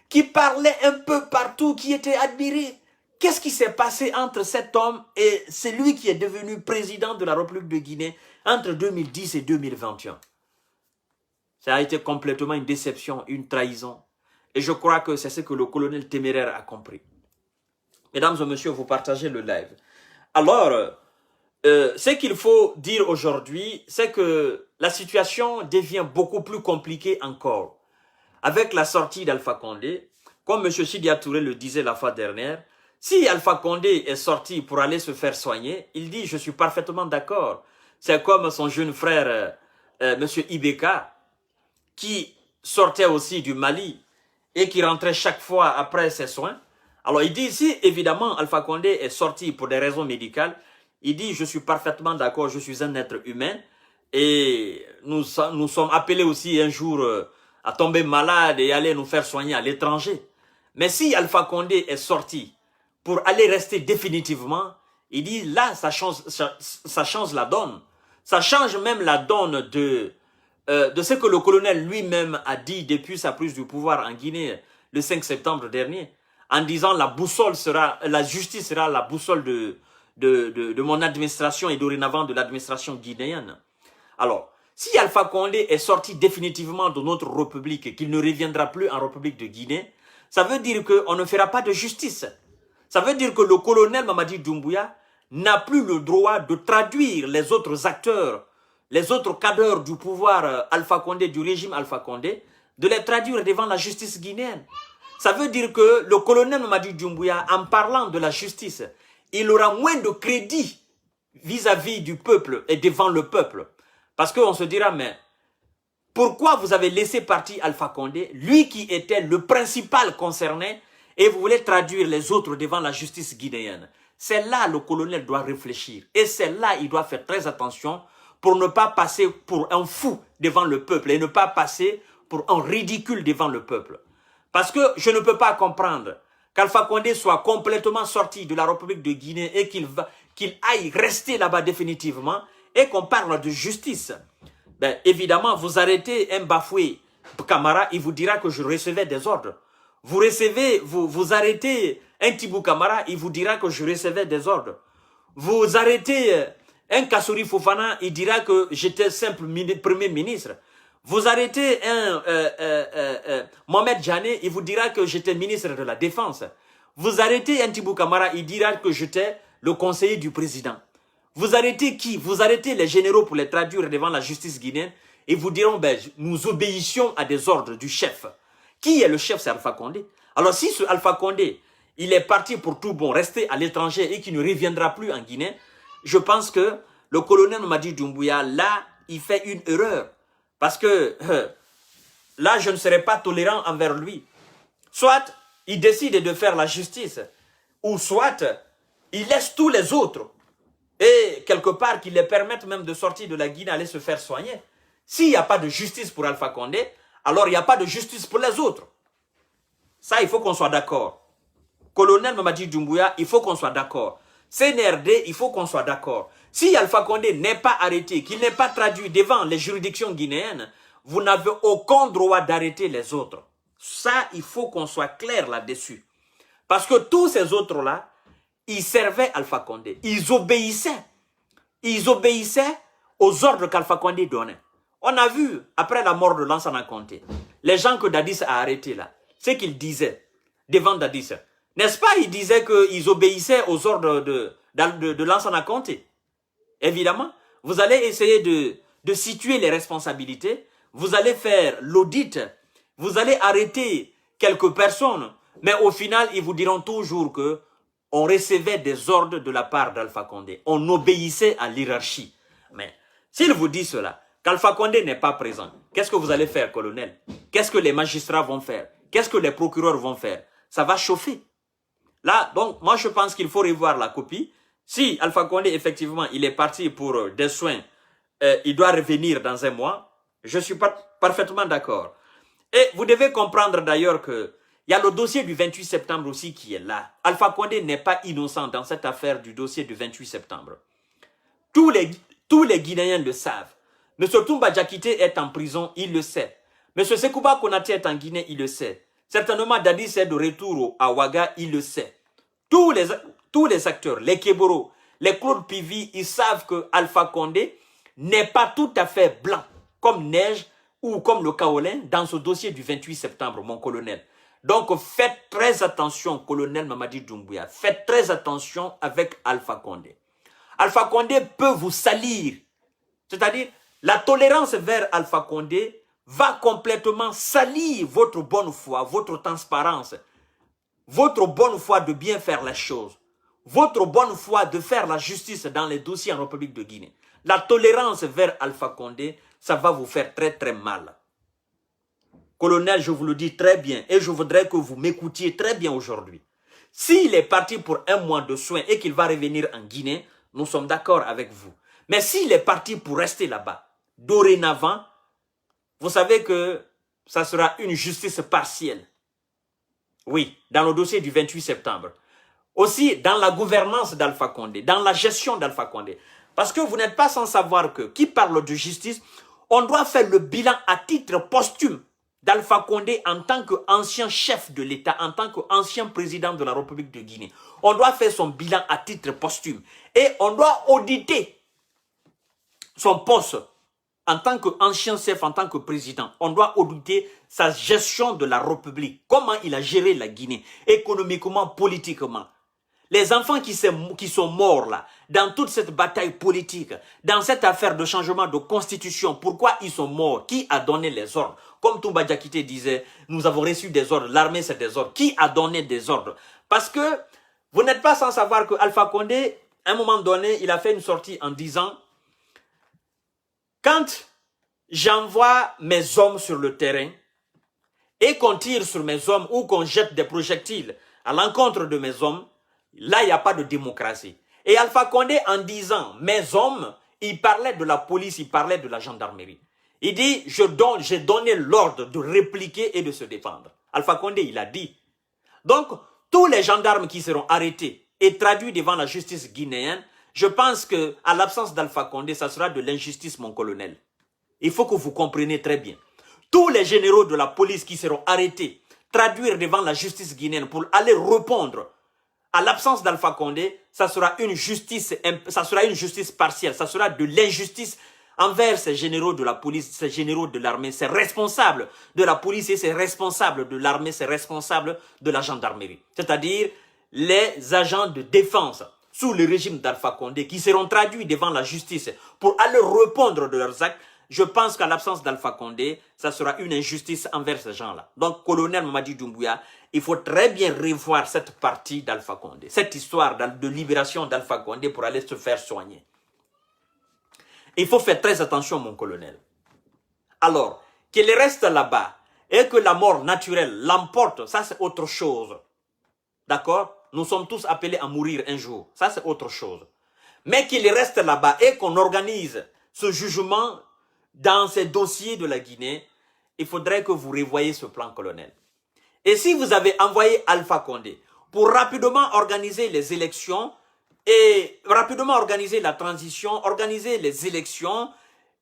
qui parlait un peu partout, qui était admiré. Qu'est-ce qui s'est passé entre cet homme et celui qui est devenu président de la République de Guinée entre 2010 et 2021? Ça a été complètement une déception, une trahison. Et je crois que c'est ce que le colonel Téméraire a compris. Mesdames et messieurs, vous partagez le live. Alors, ce qu'il faut dire aujourd'hui, c'est que la situation devient beaucoup plus compliquée encore. Avec la sortie d'Alpha Condé, comme M. Sidya Touré le disait la fois dernière, si Alpha Condé est sorti pour aller se faire soigner, il dit « je suis parfaitement d'accord ». C'est comme son jeune frère, M. Ibeka, qui sortait aussi du Mali et qui rentrait chaque fois après ses soins. Alors il dit ici, évidemment, Alpha Condé est sorti pour des raisons médicales. Il dit, je suis parfaitement d'accord, je suis un être humain. Et nous sommes appelés aussi un jour à tomber malade et aller nous faire soigner à l'étranger. Mais si Alpha Condé est sorti pour aller rester définitivement, il dit, là, ça change la donne. Ça change même la donne de ce que le colonel lui-même a dit depuis sa prise du pouvoir en Guinée le 5 septembre dernier, en disant la justice sera la boussole de mon administration et dorénavant de l'administration guinéenne. Alors, si Alpha Condé est sorti définitivement de notre République et qu'il ne reviendra plus en République de Guinée, ça veut dire qu'on ne fera pas de justice. Ça veut dire que le colonel Mamadi Doumbouya n'a plus le droit de traduire les autres acteurs, les autres cadres du pouvoir Alpha Condé, du régime Alpha Condé, de les traduire devant la justice guinéenne. Ça veut dire que le colonel Mamadi Doumbouya, en parlant de la justice, il aura moins de crédit vis-à-vis du peuple et devant le peuple. Parce qu'on se dira, mais pourquoi vous avez laissé partir Alpha Condé, lui qui était le principal concerné, et vous voulez traduire les autres devant la justice guinéenne? C'est là le colonel doit réfléchir. Et c'est là il doit faire très attention pour ne pas passer pour un fou devant le peuple et ne pas passer pour un ridicule devant le peuple. Parce que je ne peux pas comprendre qu'Alpha Condé soit complètement sorti de la République de Guinée et qu'il aille rester là-bas définitivement et qu'on parle de justice. Ben, évidemment, vous arrêtez un bafoué Camara, il vous dira que je recevais des ordres. Vous arrêtez un Tibou Camara, il vous dira que je recevais des ordres. Vous arrêtez un Kassouri Fofana, il dira que j'étais simple premier ministre. Vous arrêtez un Mohamed Djane, il vous dira que j'étais ministre de la Défense. Vous arrêtez un Tibou Camara, il dira que j'étais le conseiller du président. Vous arrêtez qui? Vous arrêtez les généraux pour les traduire devant la justice guinéenne et vous diront, ben, nous obéissions à des ordres du chef. Qui est le chef? C'est Alpha Condé. Alors si ce Alpha Condé, il est parti pour tout bon, rester à l'étranger et qui ne reviendra plus en Guinée, je pense que le colonel Mamadi Doumbouya, là, il fait une erreur. Parce que là, je ne serai pas tolérant envers lui. Soit il décide de faire la justice, ou soit il laisse tous les autres. Et quelque part, qu'il les permette même de sortir de la Guinée, aller se faire soigner. S'il n'y a pas de justice pour Alpha Condé, alors il n'y a pas de justice pour les autres. Ça, il faut qu'on soit d'accord. Colonel Mamadi Doumbouya, il faut qu'on soit d'accord. CNRD, il faut qu'on soit d'accord. Si Alpha Condé n'est pas arrêté, qu'il n'est pas traduit devant les juridictions guinéennes, vous n'avez aucun droit d'arrêter les autres. Ça, il faut qu'on soit clair là-dessus. Parce que tous ces autres-là, ils servaient Alpha Condé. Ils obéissaient. Ils obéissaient aux ordres qu'Alpha Condé donnait. On a vu, après la mort de Lansana Conté, les gens que Dadis a arrêtés là, ce qu'ils disaient devant Dadis. N'est-ce pas, ils disaient qu'ils obéissaient aux ordres de Lansana Conté. Évidemment, vous allez essayer de situer les responsabilités, vous allez faire l'audit, vous allez arrêter quelques personnes, mais au final, ils vous diront toujours que on recevait des ordres de la part d'Alpha Condé. On obéissait à l'hierarchie. Mais s'il vous dit cela, qu'Alpha Condé n'est pas présent, qu'est-ce que vous allez faire, colonel? Qu'est-ce que les magistrats vont faire? Qu'est-ce que les procureurs vont faire? Ça va chauffer. Là, donc, moi, je pense qu'il faut revoir la copie. Si Alpha Condé, effectivement, il est parti pour des soins, il doit revenir dans un mois, je suis parfaitement d'accord. Et vous devez comprendre d'ailleurs que il y a le dossier du 28 septembre aussi qui est là. Alpha Condé n'est pas innocent dans cette affaire du dossier du 28 septembre. Tous les Guinéens le savent. M. Toumba Diakité est en prison, il le sait. M. Sekouba Konaté est en Guinée, il le sait. Certainement Dadis est de retour à Ouaga, il le sait. Tous les acteurs, les Keboro, les Claude Pivi, ils savent que Alpha Condé n'est pas tout à fait blanc, comme neige ou comme le kaolin dans ce dossier du 28 septembre, mon colonel. Donc faites très attention, colonel Mamadi Doumbouya. Faites très attention avec Alpha Condé. Alpha Condé peut vous salir. C'est-à-dire, la tolérance vers Alpha Condé va complètement salir votre bonne foi, votre transparence, votre bonne foi de bien faire les choses, votre bonne foi de faire la justice dans les dossiers en République de Guinée. La tolérance vers Alpha Condé, ça va vous faire très très mal. Colonel, je vous le dis très bien et je voudrais que vous m'écoutiez très bien aujourd'hui. S'il est parti pour un mois de soins et qu'il va revenir en Guinée, nous sommes d'accord avec vous. Mais s'il est parti pour rester là-bas, dorénavant, vous savez que ça sera une justice partielle. Oui, dans le dossier du 28 septembre. Aussi, dans la gouvernance d'Alpha Condé, dans la gestion d'Alpha Condé. Parce que vous n'êtes pas sans savoir que, qui parle de justice, on doit faire le bilan à titre posthume d'Alpha Condé en tant qu'ancien chef de l'État, en tant qu'ancien président de la République de Guinée. On doit faire son bilan à titre posthume. Et on doit auditer son poste en tant qu'ancien chef, en tant que président. On doit auditer sa gestion de la République. Comment il a géré la Guinée, économiquement, politiquement. Les enfants qui sont morts là, dans toute cette bataille politique, dans cette affaire de changement de constitution, pourquoi ils sont morts? Qui a donné les ordres? Comme Toumba Diakité disait, nous avons reçu des ordres, l'armée c'est des ordres. Qui a donné des ordres? Parce que vous n'êtes pas sans savoir que Alpha Condé, à un moment donné, il a fait une sortie en disant, quand j'envoie mes hommes sur le terrain et qu'on tire sur mes hommes ou qu'on jette des projectiles à l'encontre de mes hommes, là, il n'y a pas de démocratie. Et Alpha Condé, en disant « mes hommes », il parlait de la police, il parlait de la gendarmerie. Il dit « j'ai donné l'ordre de répliquer et de se défendre ». Alpha Condé, il a dit. Donc, tous les gendarmes qui seront arrêtés et traduits devant la justice guinéenne, je pense qu'à l'absence d'Alpha Condé, ça sera de l'injustice, mon colonel. Il faut que vous compreniez très bien. Tous les généraux de la police qui seront arrêtés, traduire devant la justice guinéenne pour aller répondre à l'absence d'Alpha Condé, ça sera une justice partielle, ça sera de l'injustice envers ces généraux de la police, ces généraux de l'armée, ces responsables de la police et ces responsables de l'armée, ces responsables de la gendarmerie. C'est-à-dire les agents de défense sous le régime d'Alpha Condé qui seront traduits devant la justice pour aller répondre de leurs actes. Je pense qu'à l'absence d'Alpha Condé, ça sera une injustice envers ces gens-là. Donc, colonel Mamadi Doumbouya, il faut très bien revoir cette partie d'Alpha Condé, cette histoire de libération d'Alpha Condé pour aller se faire soigner. Il faut faire très attention, mon colonel. Alors, qu'il reste là-bas et que la mort naturelle l'emporte, ça c'est autre chose. D'accord? Nous sommes tous appelés à mourir un jour. Ça c'est autre chose. Mais qu'il reste là-bas et qu'on organise ce jugement dans ces dossiers de la Guinée, il faudrait que vous revoyiez ce plan, colonel. Et si vous avez envoyé Alpha Condé pour rapidement organiser les élections et rapidement organiser la transition, organiser les élections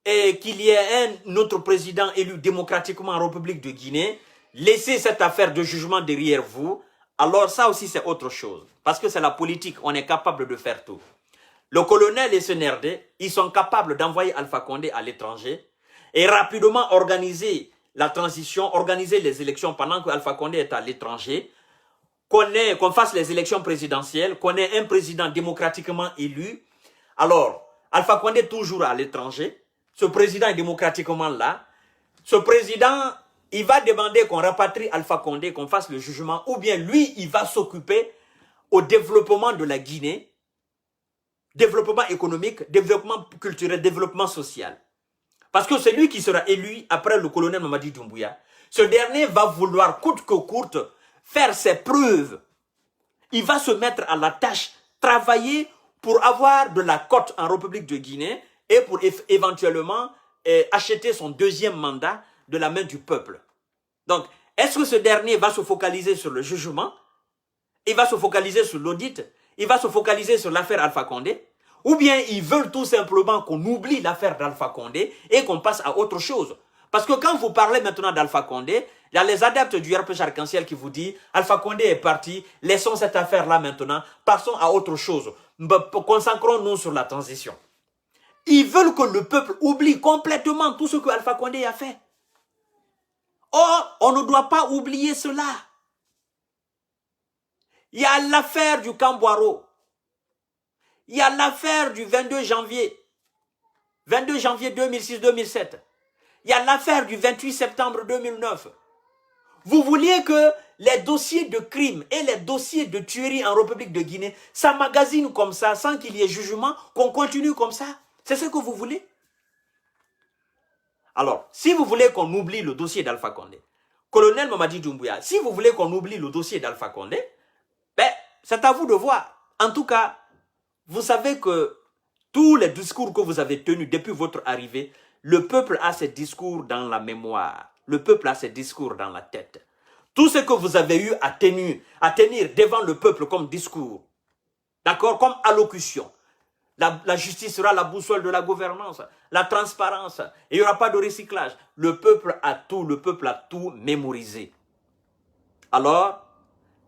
et qu'il y ait un autre président élu démocratiquement en République de Guinée, laissez cette affaire de jugement derrière vous, alors ça aussi c'est autre chose. Parce que c'est la politique, on est capable de faire tout. Le colonel et SNRD, ils sont capables d'envoyer Alpha Condé à l'étranger et rapidement organiser la transition, organiser les élections pendant que Alpha Condé est à l'étranger, qu'on fasse les élections présidentielles, qu'on ait un président démocratiquement élu. Alors, Alpha Condé est toujours à l'étranger, ce président est démocratiquement là, ce président, il va demander qu'on rapatrie Alpha Condé, qu'on fasse le jugement, ou bien lui, il va s'occuper au développement de la Guinée, développement économique, développement culturel, développement social. Parce que c'est lui qui sera élu après le colonel Mamadi Doumbouya. Ce dernier va vouloir, coûte que coûte, faire ses preuves. Il va se mettre à la tâche, travailler pour avoir de la cote en République de Guinée et pour éventuellement acheter son deuxième mandat de la main du peuple. Donc, est-ce que ce dernier va se focaliser sur le jugement? Il va se focaliser sur l'audit? Il va se focaliser sur l'affaire Alpha Condé? Ou bien ils veulent tout simplement qu'on oublie l'affaire d'Alpha Condé et qu'on passe à autre chose. Parce que quand vous parlez maintenant d'Alpha Condé, il y a les adeptes du RPG Arc-en-Ciel qui vous disent Alpha Condé est parti, laissons cette affaire-là maintenant, passons à autre chose. Concentrons-nous sur la transition. Ils veulent que le peuple oublie complètement tout ce que Alpha Condé a fait. Or, on ne doit pas oublier cela. Il y a l'affaire du Camboiro. Il y a l'affaire du 22 janvier 2006-2007. Il y a l'affaire du 28 septembre 2009. Vous vouliez que les dossiers de crimes et les dossiers de tuerie en République de Guinée s'emmagasinent comme ça, sans qu'il y ait jugement, qu'on continue comme ça? C'est ce que vous voulez? Alors, si vous voulez qu'on oublie le dossier d'Alpha Condé, colonel Mamadi Doumbouya, si vous voulez qu'on oublie le dossier d'Alpha Condé, ben, c'est à vous de voir. En tout cas, vous savez que tous les discours que vous avez tenus depuis votre arrivée, le peuple a ces discours dans la mémoire. Le peuple a ces discours dans la tête. Tout ce que vous avez eu à tenir devant le peuple comme discours, d'accord, comme allocution. La justice sera la boussole de la gouvernance, la transparence, et il n'y aura pas de recyclage. Le peuple a tout mémorisé. Alors,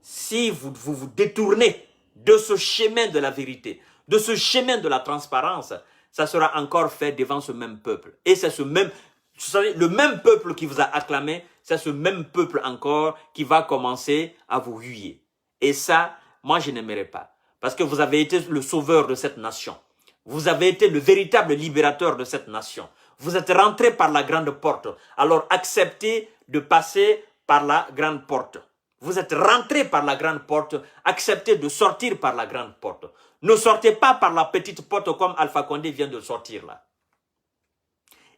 si vous vous détournez de ce chemin de la vérité, de ce chemin de la transparence, ça sera encore fait devant ce même peuple. Et c'est le même peuple qui vous a acclamé, c'est ce même peuple encore qui va commencer à vous huer. Et ça, moi je n'aimerais pas. Parce que vous avez été le sauveur de cette nation. Vous avez été le véritable libérateur de cette nation. Vous êtes rentré par la grande porte. Alors acceptez de passer par la grande porte. Vous êtes rentré par la grande porte. Acceptez de sortir par la grande porte. Ne sortez pas par la petite porte comme Alpha Condé vient de sortir là.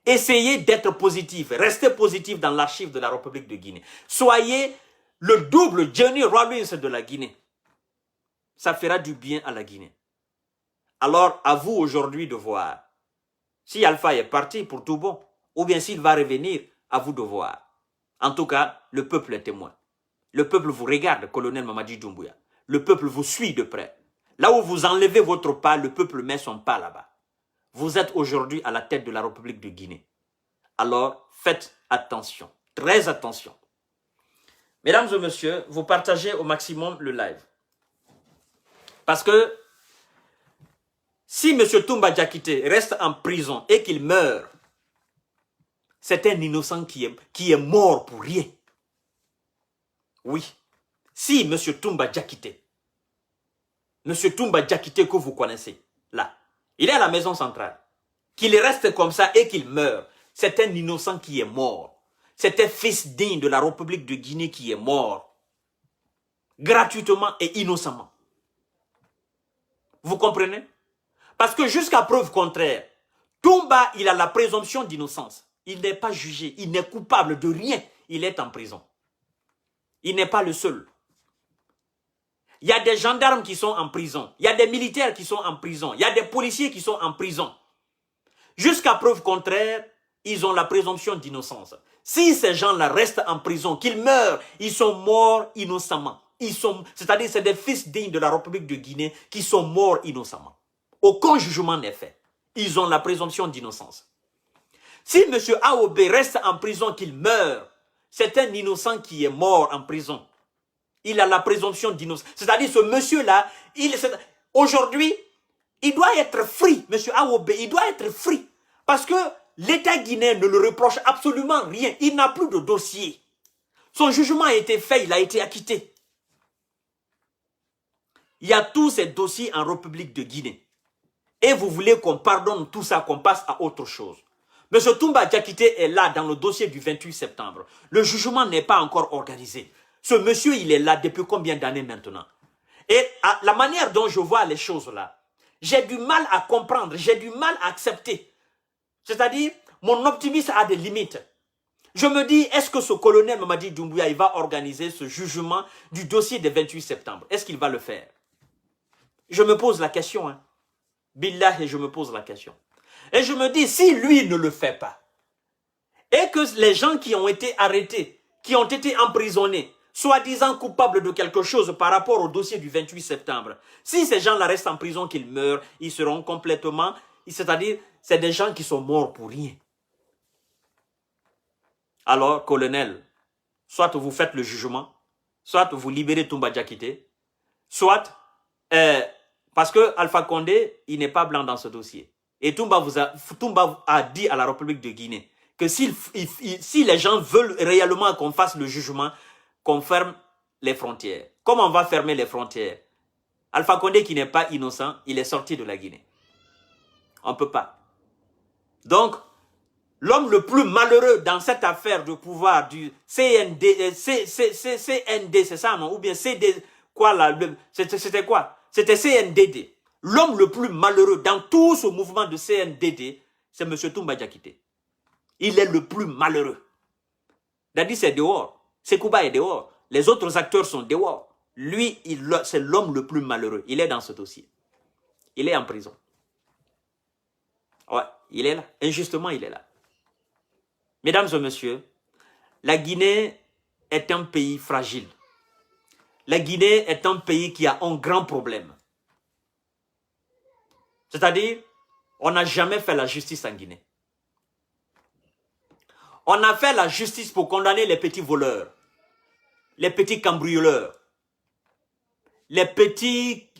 Essayez d'être positif. Restez positif dans l'archive de la République de Guinée. Soyez le double Johnny Rollins de la Guinée. Ça fera du bien à la Guinée. Alors, à vous aujourd'hui de voir si Alpha est parti pour tout bon ou bien s'il va revenir, à vous de voir. En tout cas, le peuple est témoin. Le peuple vous regarde, colonel Mamadi Doumbouya. Le peuple vous suit de près. Là où vous enlevez votre pas, le peuple met son pas là-bas. Vous êtes aujourd'hui à la tête de la République de Guinée. Alors, faites attention, très attention. Mesdames et messieurs, vous partagez au maximum le live. Parce que si M. Toumba Diakité reste en prison et qu'il meurt, c'est un innocent qui est mort pour rien. Oui. Si M. Toumba Diakité, que vous connaissez, là, il est à la maison centrale, qu'il reste comme ça et qu'il meurt, c'est un innocent qui est mort. C'est un fils digne de la République de Guinée qui est mort. Gratuitement et innocemment. Vous comprenez? Parce que jusqu'à preuve contraire, Toumba, il a la présomption d'innocence. Il n'est pas jugé, il n'est coupable de rien. Il est en prison. Il n'est pas le seul. Il y a des gendarmes qui sont en prison. Il y a des militaires qui sont en prison. Il y a des policiers qui sont en prison. Jusqu'à preuve contraire, ils ont la présomption d'innocence. Si ces gens-là restent en prison, qu'ils meurent, ils sont morts innocemment. C'est-à-dire c'est des fils dignes de la République de Guinée qui sont morts innocemment. Aucun jugement n'est fait. Ils ont la présomption d'innocence. Si M. Aoubé reste en prison, qu'il meurt, c'est un innocent qui est mort en prison. Il a la présomption d'innocence. C'est-à-dire ce monsieur-là, aujourd'hui, il doit être free, M. Aoubé, il doit être free. Parce que l'État guinéen ne le reproche absolument rien. Il n'a plus de dossier. Son jugement a été fait, il a été acquitté. Il y a tous ces dossiers en République de Guinée. Et vous voulez qu'on pardonne tout ça, qu'on passe à autre chose. M. Toumba Diakité est là dans le dossier du 28 septembre. Le jugement n'est pas encore organisé. Ce monsieur, il est là depuis combien d'années maintenant? Et la manière dont je vois les choses là, j'ai du mal à comprendre, j'ai du mal à accepter. C'est-à-dire, mon optimisme a des limites. Je me dis, est-ce que ce colonel Mamadi Doumbouya, il va organiser ce jugement du dossier du 28 septembre? Est-ce qu'il va le faire? Je me pose la question, hein. Billah, et je me pose la question. Et je me dis, si lui ne le fait pas, et que les gens qui ont été arrêtés, qui ont été emprisonnés, soi-disant coupables de quelque chose par rapport au dossier du 28 septembre, si ces gens-là restent en prison, qu'ils meurent, ils seront complètement, c'est-à-dire, c'est des gens qui sont morts pour rien. Alors, colonel, soit vous faites le jugement, soit vous libérez Toumba Diakité, soit, parce que Alpha Condé, il n'est pas blanc dans ce dossier. Et Toumba a dit à la République de Guinée que si les gens veulent réellement qu'on fasse le jugement, qu'on ferme les frontières. Comment on va fermer les frontières? Alpha Condé qui n'est pas innocent, il est sorti de la Guinée. On ne peut pas. Donc, l'homme le plus malheureux dans cette affaire de pouvoir du CND, CND, c'est ça, non? Ou bien CD, quoi là? C'était quoi? C'était CNDD. L'homme le plus malheureux dans tout ce mouvement de CNDD, c'est M. Toumba Diakité. Il est le plus malheureux. Dadi, c'est dehors. Sekouba est dehors. Les autres acteurs sont dehors. Lui, c'est l'homme le plus malheureux. Il est dans ce dossier. Il est en prison. Ouais, il est là. Injustement, il est là. Mesdames et messieurs, la Guinée est un pays fragile. La Guinée est un pays qui a un grand problème. C'est-à-dire, on n'a jamais fait la justice en Guinée. On a fait la justice pour condamner les petits voleurs, les petits cambrioleurs, des petits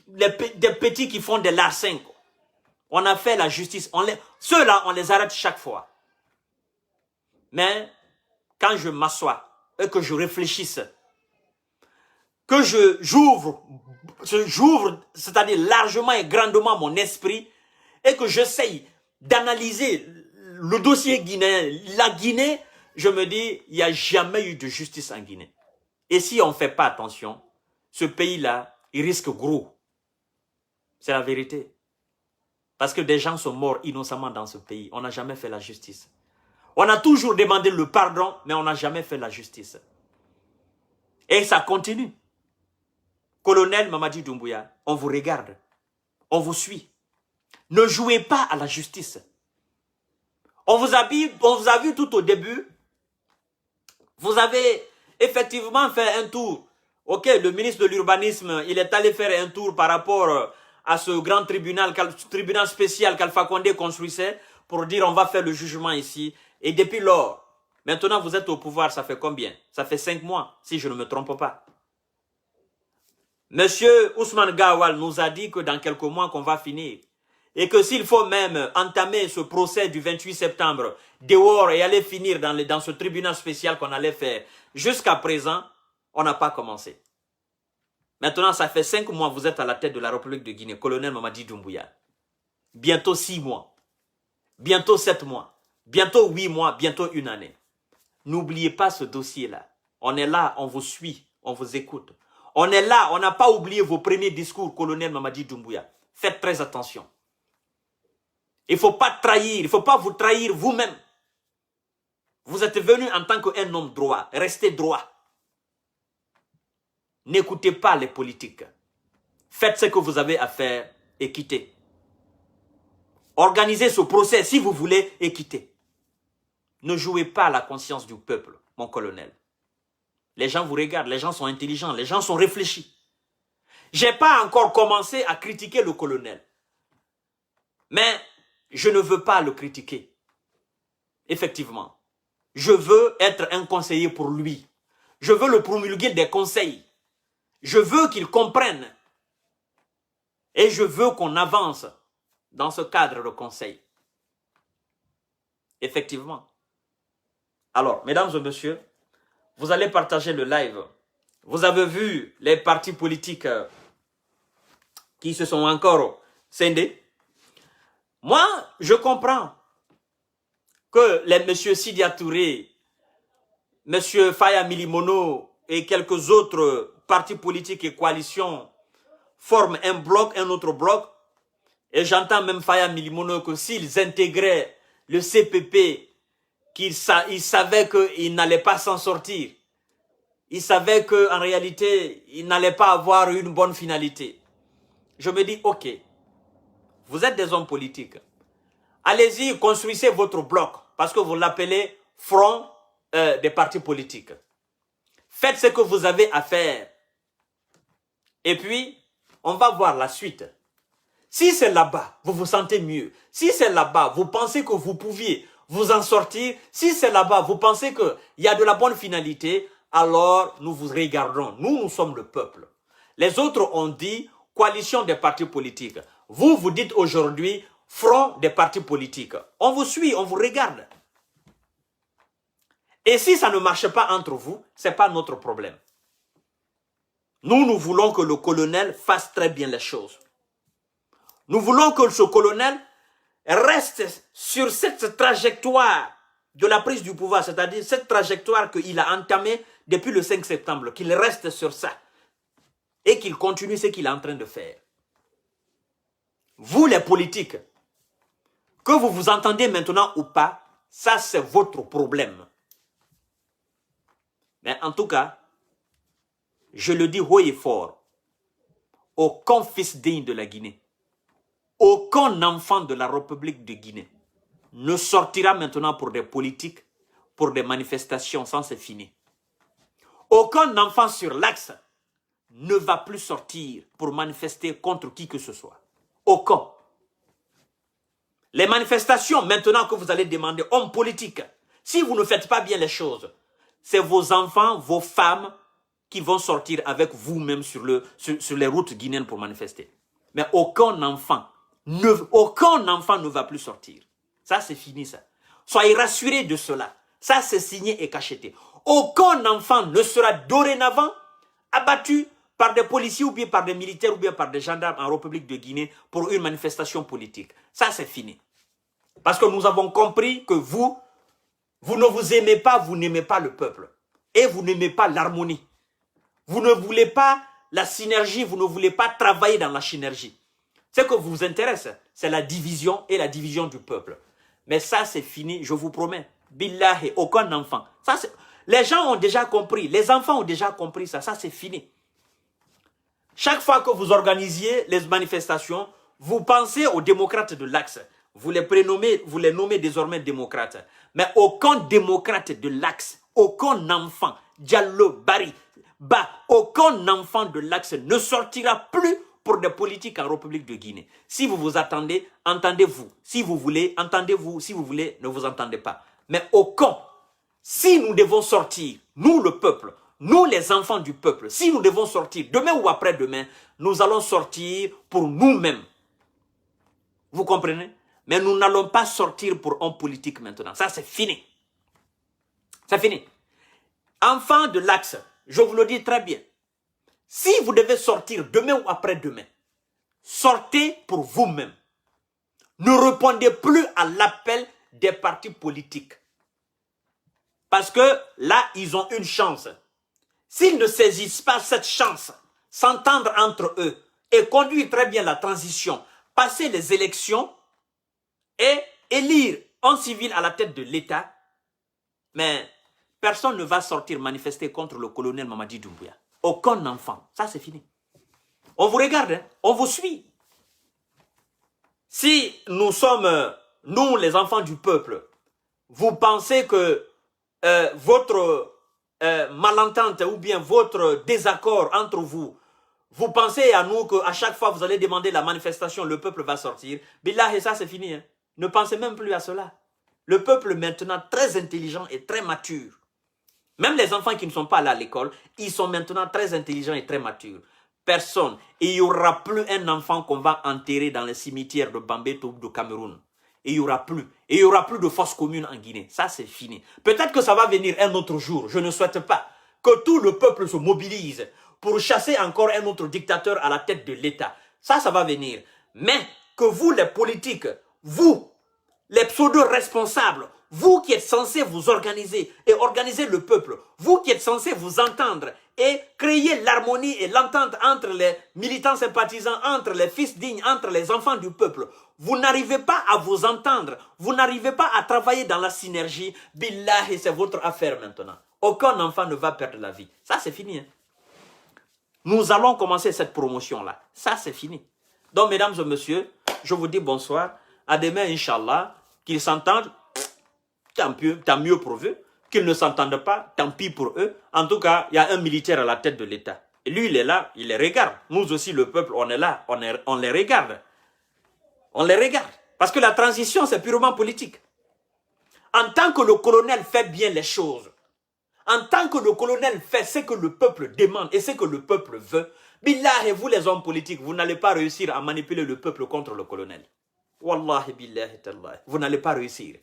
qui font des larcins. On a fait la justice. Ceux-là, on les arrête chaque fois. Mais quand je m'assois et que je réfléchisse, que j'ouvre, c'est-à-dire largement et grandement mon esprit, et que j'essaye d'analyser le dossier guinéen, la Guinée, je me dis, il n'y a jamais eu de justice en Guinée. Et si on ne fait pas attention, ce pays-là, il risque gros. C'est la vérité. Parce que des gens sont morts innocemment dans ce pays. On n'a jamais fait la justice. On a toujours demandé le pardon, mais on n'a jamais fait la justice. Et ça continue. Colonel Mamadi Doumbouya, on vous regarde. On vous suit. Ne jouez pas à la justice. On vous a vu tout au début. Vous avez effectivement fait un tour. Ok, le ministre de l'Urbanisme, il est allé faire un tour par rapport à ce grand tribunal spécial qu'Alpha Condé construisait pour dire on va faire le jugement ici. Et depuis lors, maintenant vous êtes au pouvoir, ça fait combien? Ça fait 5 mois, si je ne me trompe pas. Monsieur Ousmane Gawal nous a dit que dans quelques mois qu'on va finir. Et que s'il faut même entamer ce procès du 28 septembre dehors et aller finir dans ce tribunal spécial qu'on allait faire, jusqu'à présent, on n'a pas commencé. Maintenant, ça fait 5 mois, vous êtes à la tête de la République de Guinée, colonel Mamadi Doumbouya. Bientôt 6 mois, bientôt 7 mois, bientôt 8 mois, bientôt 1 année. N'oubliez pas ce dossier-là. On est là, on vous suit, on vous écoute. On est là, on n'a pas oublié vos premiers discours, colonel Mamadi Doumbouya. Faites très attention. Il ne faut pas trahir, il ne faut pas vous trahir vous-même. Vous êtes venu en tant qu'un homme droit, restez droit. N'écoutez pas les politiques. Faites ce que vous avez à faire et quittez. Organisez ce procès si vous voulez et quittez. Ne jouez pas à la conscience du peuple, mon colonel. Les gens vous regardent, les gens sont intelligents, les gens sont réfléchis. Je n'ai pas encore commencé à critiquer le colonel. Mais je ne veux pas le critiquer. Effectivement. Je veux être un conseiller pour lui. Je veux le promulguer des conseils. Je veux qu'il comprenne. Et je veux qu'on avance dans ce cadre de conseil. Effectivement. Alors, mesdames et messieurs, vous allez partager le live. Vous avez vu les partis politiques qui se sont encore scindés. Moi, je comprends que les messieurs Sidia Touré, monsieur Faya Milimono et quelques autres partis politiques et coalitions forment un bloc, un autre bloc. Et j'entends même Faya Milimono que s'ils intégraient le CPP, qu'ils savaient qu'ils n'allaient pas s'en sortir. Ils savaient qu'en réalité, ils n'allaient pas avoir une bonne finalité. Je me dis, ok, vous êtes des hommes politiques. Allez-y, construisez votre bloc, parce que vous l'appelez front des partis politiques. Faites ce que vous avez à faire. Et puis, on va voir la suite. Si c'est là-bas, vous vous sentez mieux. Si c'est là-bas, vous pensez que vous pouviez vous en sortir. Si c'est là-bas, vous pensez qu'il y a de la bonne finalité, alors nous vous regardons. Nous sommes le peuple. Les autres ont dit coalition des partis politiques. Vous, vous dites aujourd'hui front des partis politiques. On vous suit, on vous regarde. Et si ça ne marche pas entre vous, ce n'est pas notre problème. Nous voulons que le colonel fasse très bien les choses. Nous voulons que ce colonel reste sur cette trajectoire de la prise du pouvoir, c'est-à-dire cette trajectoire qu'il a entamée depuis le 5 septembre, qu'il reste sur ça et qu'il continue ce qu'il est en train de faire. Vous les politiques, que vous vous entendez maintenant ou pas, ça c'est votre problème. Mais en tout cas, je le dis haut et fort, aucun fils digne de la Guinée, aucun enfant de la République de Guinée ne sortira maintenant pour des politiques, pour des manifestations, sans c'est fini. Aucun enfant sur l'axe ne va plus sortir pour manifester contre qui que ce soit. Aucun. Les manifestations maintenant que vous allez demander, hommes politiques, si vous ne faites pas bien les choses, c'est vos enfants, vos femmes qui vont sortir avec vous-même sur les routes guinéennes pour manifester. Mais aucun enfant ne va plus sortir. Ça, c'est fini, ça. Soyez rassurés de cela. Ça, c'est signé et cacheté. Aucun enfant ne sera dorénavant abattu par des policiers ou bien par des militaires ou bien par des gendarmes en République de Guinée pour une manifestation politique. Ça, c'est fini. Parce que nous avons compris que vous ne vous aimez pas, vous n'aimez pas le peuple. Et vous n'aimez pas l'harmonie. Vous ne voulez pas la synergie, vous ne voulez pas travailler dans la synergie. Ce que vous intéresse, c'est la division et la division du peuple. Mais ça, c'est fini, je vous promets. Billahi, aucun enfant. Ça, les gens ont déjà compris, les enfants ont déjà compris ça, ça c'est fini. Chaque fois que vous organisiez les manifestations, vous pensez aux démocrates de l'Axe. Vous les nommez désormais démocrates. Mais aucun démocrate de l'Axe, aucun enfant, Diallo, Bari, aucun enfant de l'Axe ne sortira plus pour des politiques en République de Guinée. Si vous vous attendez, entendez-vous. Si vous voulez, entendez-vous. Si vous voulez, ne vous entendez pas. Mais aucun. Si nous devons sortir, nous le peuple, nous les enfants du peuple, si nous devons sortir demain ou après-demain, nous allons sortir pour nous-mêmes. Vous comprenez? Mais nous n'allons pas sortir pour un politique maintenant. Ça, c'est fini. C'est fini. Enfants de l'Axe, je vous le dis très bien. Si vous devez sortir demain ou après-demain, sortez pour vous-même. Ne répondez plus à l'appel des partis politiques. Parce que là, ils ont une chance. S'ils ne saisissent pas cette chance, s'entendre entre eux et conduire très bien la transition, passer les élections et élire un civil à la tête de l'État, mais personne ne va sortir manifester contre le colonel Mamadi Doumbouya. Aucun enfant. Ça, c'est fini. On vous regarde, hein? On vous suit. Si nous sommes, nous les enfants du peuple, vous pensez que votre malentente ou bien votre désaccord entre vous, vous pensez à nous qu'à chaque fois vous allez demander la manifestation, le peuple va sortir. Billah, et ça c'est fini. Hein? Ne pensez même plus à cela. Le peuple maintenant très intelligent et très mature. Même les enfants qui ne sont pas allés à l'école, ils sont maintenant très intelligents et très matures. Personne. Et il n'y aura plus un enfant qu'on va enterrer dans les cimetières de Bambeto ou de Cameroun. Et il n'y aura plus. Et il n'y aura plus de fosse commune en Guinée. Ça, c'est fini. Peut-être que ça va venir un autre jour. Je ne souhaite pas que tout le peuple se mobilise pour chasser encore un autre dictateur à la tête de l'État. Ça va venir. Mais que vous, les politiques, vous, les pseudo-responsables, vous qui êtes censés vous organiser et organiser le peuple, vous qui êtes censés vous entendre et créer l'harmonie et l'entente entre les militants sympathisants, entre les fils dignes, entre les enfants du peuple, vous n'arrivez pas à vous entendre, vous n'arrivez pas à travailler dans la synergie. Billahi, c'est votre affaire maintenant. Aucun enfant ne va perdre la vie. Ça, c'est fini. Hein? Nous allons commencer cette promotion-là. Ça, c'est fini. Donc, mesdames et messieurs, je vous dis bonsoir. À demain, Inch'Allah. Qu'ils s'entendent, tant mieux pour eux. Qu'ils ne s'entendent pas, tant pis pour eux. En tout cas, il y a un militaire à la tête de l'État. Et lui, il est là, il les regarde. Nous aussi, le peuple, on est là, on les regarde. On les regarde. Parce que la transition, c'est purement politique. En tant que le colonel fait bien les choses, en tant que le colonel fait ce que le peuple demande et ce que le peuple veut, billah, et vous les hommes politiques, vous n'allez pas réussir à manipuler le peuple contre le colonel. Wallahi billahi tallahi, vous n'allez pas réussir.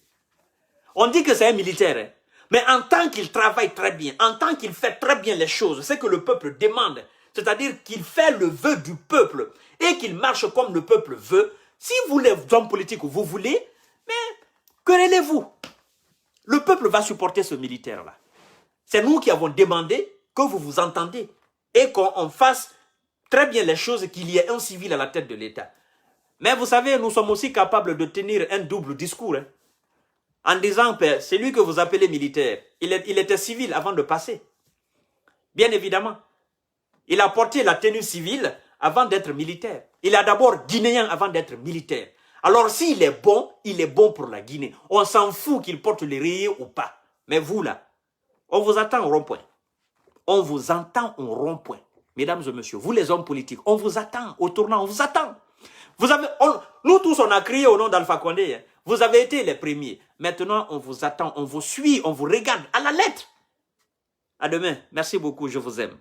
On dit que c'est un militaire, hein? Mais en tant qu'il travaille très bien, en tant qu'il fait très bien les choses, ce que le peuple demande, c'est-à-dire qu'il fait le vœu du peuple et qu'il marche comme le peuple veut, si vous, les hommes politiques, vous voulez, mais querellez-vous. Le peuple va supporter ce militaire-là. C'est nous qui avons demandé que vous vous entendez et qu'on fasse très bien les choses, qu'il y ait un civil à la tête de l'État. Mais vous savez, nous sommes aussi capables de tenir un double discours. Hein, en disant, c'est lui que vous appelez militaire. Il était civil avant de passer. Bien évidemment. Il a porté la tenue civile avant d'être militaire. Il est d'abord guinéen avant d'être militaire. Alors s'il est bon pour la Guinée. On s'en fout qu'il porte les rayés ou pas. Mais vous là, on vous attend au rond-point. On vous entend au rond-point. Mesdames et messieurs, vous les hommes politiques, on vous attend au tournant, on vous attend. Nous tous, on a crié au nom d'Alpha Condé. Hein. Vous avez été les premiers. Maintenant, on vous attend, on vous suit, on vous regarde à la lettre. À demain. Merci beaucoup, je vous aime.